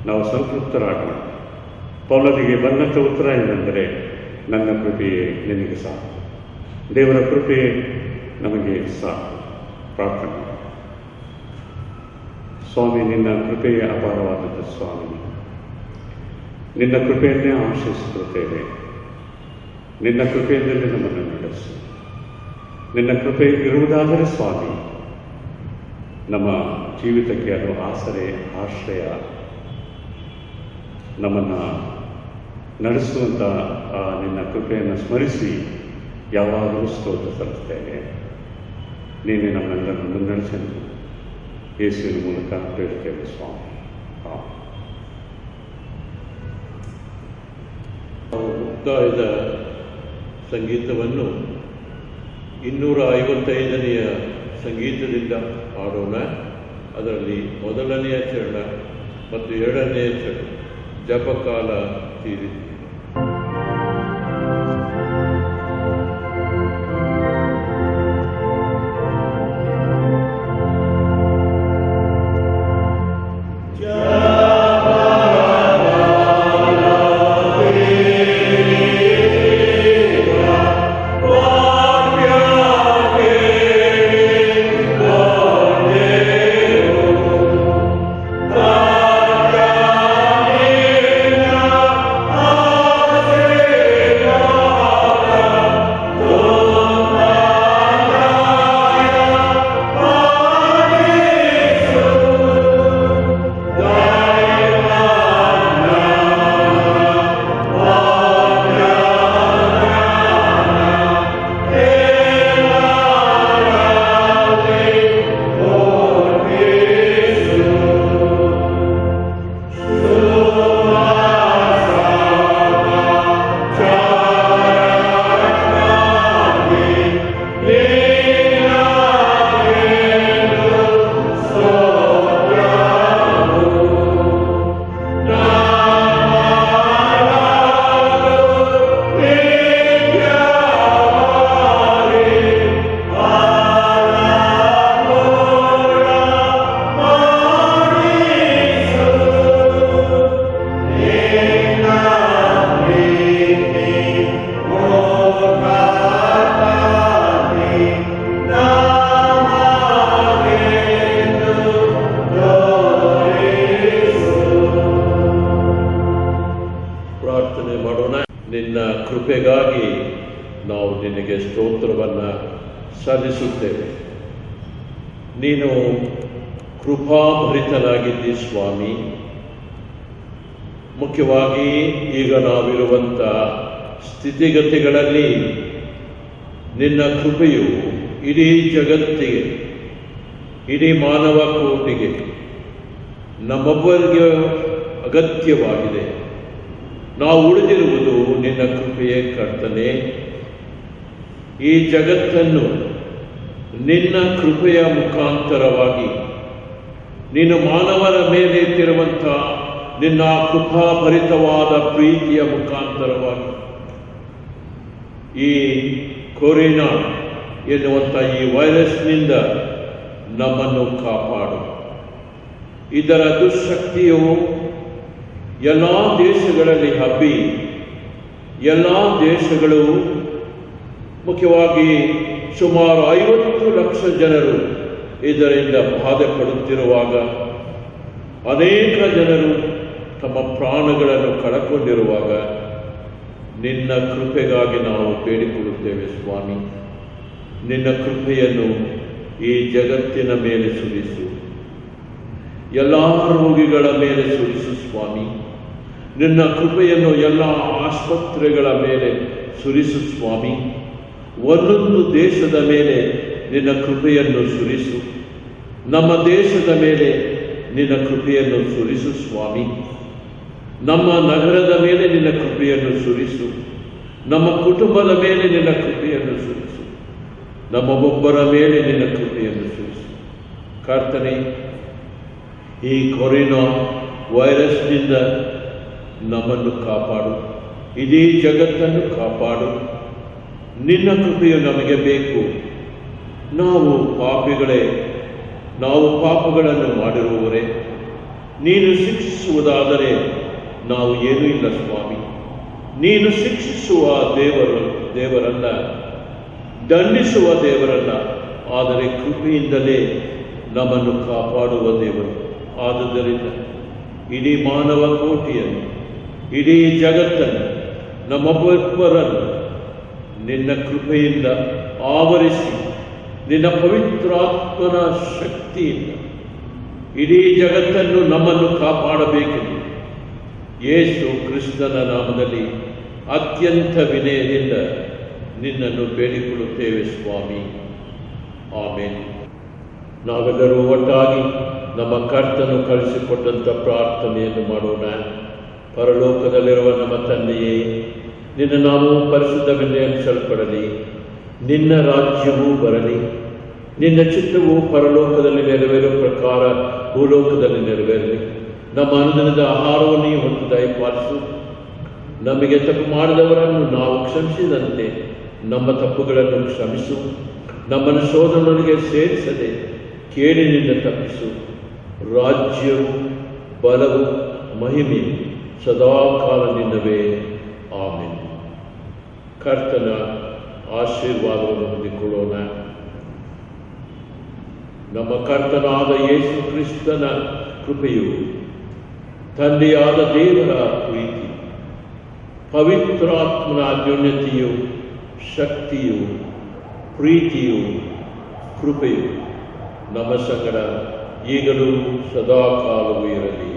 ನಾವು ಸಂತೃಪ್ತರಾಗೋಣ. ಪೌಲನಿಗೆ ಬಂದಂಥ ಉತ್ತರ ಏನೆಂದರೆ, ನನ್ನ ಕೃಪೆಯೇ ನಿನಗೆ ಸಾಕು, ದೇವರ ಕೃಪೆಯೇ ನಮಗೆ ಸಾಕು. ಪ್ರಾರ್ಥನೆ. ಸ್ವಾಮಿ, ನಿನ್ನ ಕೃಪೆಯೇ ಅಪಾರವಾದದ್ದು. ಸ್ವಾಮಿ, ನಿನ್ನ ಕೃಪೆಯನ್ನೇ ಆಶ್ರಯಿಸುತ್ತೇವೆ. ನಿನ್ನ ಕೃಪೆಯಿಂದಲೇ ನಮ್ಮನ್ನು ನಡೆಸು. ನಿನ್ನ ಕೃಪೆ ಇರುವುದಾದರೆ ಸ್ವಾಮಿ, ನಮ್ಮ ಜೀವಿತಕ್ಕೆ ಅದು ಆಸರೆ, ಆಶ್ರಯ, ನಮ್ಮನ್ನು ನಡೆಸುವಂಥ ಆ ನಿನ್ನ ಕೃಪೆಯನ್ನು ಸ್ಮರಿಸಿ ಯಾವಾಗಲೂ ಸ್ತೋತ್ರ ಸಲ್ಲಿಸ್ತೇವೆ. ನೀನೇ ನಮ್ಮೆಲ್ಲರನ್ನು ಮುನ್ನಡೆಸಲು ಯೇಸುವಿನ ಮೂಲಕ ಬೇಡ್ತೇವೆ ಸ್ವಾಮಿ. ಮುಕ್ತಾಯದ ಸಂಗೀತವನ್ನು 255ನೆಯ ಸಂಗೀತದಿಂದ ಹಾಡೋಣ. ಅದರಲ್ಲಿ ಮೊದಲನೆಯ ಚರಣ ಮತ್ತು ಎರಡನೆಯ ಚರಣ ಜಪಕಾಲ ತೀರಿದೆ. ನಿನ್ನ ಕೃಪೆಗಾಗಿ ನಾವು ನಿನಗೆ ಸ್ತೋತ್ರವನ್ನು ಸಲ್ಲಿಸುತ್ತೇವೆ. ನೀನು ಕೃಪಾಭರಿತನಾಗಿದ್ದಿ ಸ್ವಾಮಿ. ಮುಖ್ಯವಾಗಿ ಈಗ ನಾವಿರುವಂಥ ಸ್ಥಿತಿಗತಿಗಳಲ್ಲಿ ನಿನ್ನ ಕೃಪೆಯು ಇಡೀ ಜಗತ್ತಿಗೆ, ಇಡೀ ಮಾನವ ಕೋಟಿಗೆ, ನಮ್ಮೊಬ್ಬರಿಗೆ ಅಗತ್ಯವಾಗಿದೆ. ನಾವು ಉಳಿದಿರುವುದು ನಿನ್ನ ಕೃಪೆಯೇ ಕರ್ತನೆ. ಈ ಜಗತ್ತನ್ನು ನಿನ್ನ ಕೃಪೆಯ ಮುಖಾಂತರವಾಗಿ ನೀನು ಮಾನವರ ಮೇಲೆ ಇಟ್ಟಿರುವಂಥ ನಿನ್ನ ಕೃಪಾಭರಿತವಾದ ಪ್ರೀತಿಯ ಮುಖಾಂತರವಾಗಿ ಈ ಕೊರೋನಾ ಎನ್ನುವಂಥ ಈ ವೈರಸ್ನಿಂದ ನಮ್ಮನ್ನು ಕಾಪಾಡು. ಇದರ ದುಶ್ಶಕ್ತಿಯು ಎಲ್ಲ ದೇಶಗಳಲ್ಲಿ ಹಬ್ಬಿ ಎಲ್ಲ ದೇಶಗಳು, ಮುಖ್ಯವಾಗಿ ಸುಮಾರು 50 ಲಕ್ಷ ಜನರು ಇದರಿಂದ ಬಾಧೆ ಪಡುತ್ತಿರುವಾಗ, ಅನೇಕ ಜನರು ತಮ್ಮ ಪ್ರಾಣಗಳನ್ನು ಕಳಕೊಂಡಿರುವಾಗ ನಿನ್ನ ಕೃಪೆಗಾಗಿ ನಾವು ಬೇಡಿಕೊಳ್ಳುತ್ತೇವೆ ಸ್ವಾಮಿ. ನಿನ್ನ ಕೃಪೆಯನ್ನು ಈ ಜಗತ್ತಿನ ಮೇಲೆ ಸುರಿಸು, ಎಲ್ಲ ರೋಗಿಗಳ ಮೇಲೆ ಸುರಿಸು ಸ್ವಾಮಿ. ನಿನ್ನ ಕೃಪೆಯನ್ನು ಎಲ್ಲ ಆಸ್ಪತ್ರೆಗಳ ಮೇಲೆ ಸುರಿಸು ಸ್ವಾಮಿ. ಒಂದೊಂದು ದೇಶದ ಮೇಲೆ ನಿನ್ನ ಕೃಪೆಯನ್ನು ಸುರಿಸು. ನಮ್ಮ ದೇಶದ ಮೇಲೆ ನಿನ್ನ ಕೃಪೆಯನ್ನು ಸುರಿಸು ಸ್ವಾಮಿ. ನಮ್ಮ ನಗರದ ಮೇಲೆ ನಿನ್ನ ಕೃಪೆಯನ್ನು ಸುರಿಸು. ನಮ್ಮ ಕುಟುಂಬದ ಮೇಲೆ ನಿನ್ನ ಕೃಪೆಯನ್ನು ಸುರಿಸು. ನಮ್ಮ ಒಬ್ಬರ ಮೇಲೆ ನಿನ್ನ ಕೃಪೆಯನ್ನು ಸುರಿಸು. ಕರ್ತನೇ, ಈ ಕೊರೋನಾ ವೈರಸ್ನಿಂದ ನಮ್ಮನ್ನು ಕಾಪಾಡು, ಇಡೀ ಜಗತ್ತನ್ನು ಕಾಪಾಡು. ನಿನ್ನ ಕೃಪೆಯು ನಮಗೆ ಬೇಕು. ನಾವು ಪಾಪಿಗಳೇ, ನಾವು ಪಾಪಗಳನ್ನು ಮಾಡಿರುವವರೇ. ನೀನು ಶಿಕ್ಷಿಸುವುದಾದರೆ ನಾವು ಏನೂ ಇಲ್ಲ ಸ್ವಾಮಿ. ನೀನು ಶಿಕ್ಷಿಸುವ ದೇವರಲ್ಲ, ದಂಡಿಸುವ ದೇವರಲ್ಲ, ಆದರೆ ಕೃಪೆಯಿಂದಲೇ ನಮ್ಮನ್ನು ಕಾಪಾಡುವ ದೇವರು. ಆದುದರಿಂದ ಇಡೀ ಮಾನವ ಕೋಟಿಯನ್ನು, ಇಡೀ ಜಗತ್ತನ್ನು, ನಮ್ಮೊಬ್ಬೊಬ್ಬರನ್ನು ನಿನ್ನ ಕೃಪೆಯಿಂದ ಆವರಿಸಿ, ನಿನ್ನ ಪವಿತ್ರಾತ್ಮನ ಶಕ್ತಿಯಿಂದ ಇಡೀ ಜಗತ್ತನ್ನು ನಮ್ಮನ್ನು ಕಾಪಾಡಬೇಕೆಂದು ಯೇಸು ಕ್ರಿಸ್ತನ ನಾಮದಲ್ಲಿ ಅತ್ಯಂತ ವಿನಯದಿಂದ ನಿನ್ನನ್ನು ಬೇಡಿಕೊಳ್ಳುತ್ತೇವೆ ಸ್ವಾಮಿ. ಆಮೇಲೆ ನಾವೆಲ್ಲರೂ ಒಟ್ಟಾಗಿ ನಮ್ಮ ಕರ್ತನು ಕಳಿಸಿಕೊಟ್ಟಂಥ ಪ್ರಾರ್ಥನೆಯನ್ನು ಮಾಡೋಣ. ಪರಲೋಕದಲ್ಲಿರುವ ನಮ್ಮ ತಂದೆಯೇ, ನಿನ್ನ ನಾಮವು ಪರಿಶುದ್ಧವೆಂದು ಎಣಿಸಲ್ಪಡಲಿ. ನಿನ್ನ ರಾಜ್ಯವೂ ಬರಲಿ. ನಿನ್ನ ಚಿತ್ತವು ಪರಲೋಕದಲ್ಲಿ ನೆರವೇರುವ ಪ್ರಕಾರ ಭೂಲೋಕದಲ್ಲಿ ನೆರವೇರಲಿ. ನಮ್ಮ ಅನುದಿನದ ಆಹಾರವನ್ನು ಈ ಹೊತ್ತು ದಯಪಾಲಿಸು. ನಮಗೆ ತಪ್ಪು ಮಾಡಿದವರನ್ನು ನಾವು ಕ್ಷಮಿಸಿದಂತೆ ನಮ್ಮ ತಪ್ಪುಗಳನ್ನು ಕ್ಷಮಿಸು. ನಮ್ಮನ್ನು ಶೋಧನೆಗೆ ಸೇರಿಸದೆ ಕೇಡಿನಿಂದ ತಪ್ಪಿಸು. ರಾಜ್ಯವು, ಬಲವು, ಮಹಿಮೆಯು ಸದಾಕಾಲ ನಿನ್ನವೇ. ಆಮೆನ್. ಕರ್ತನ ಆಶೀರ್ವಾದವನ್ನು ಹೊಂದಿಕೊಳ್ಳೋಣ. ನಮ್ಮ ಕರ್ತನಾದ ಯೇಸು ಕ್ರಿಸ್ತನ ಕೃಪೆಯು, ತಂದೆಯಾದ ದೇವರ ಪ್ರೀತಿ, ಪವಿತ್ರಾತ್ಮನ ಅನ್ಯೋನ್ಯತೆಯು, ಶಕ್ತಿಯು, ಪ್ರೀತಿಯು, ಕೃಪೆಯು ನಮ್ಮ ಸಂಗಡ ಈಗಲೂ ಸದಾಕಾಲವೂ ಇರಲಿ.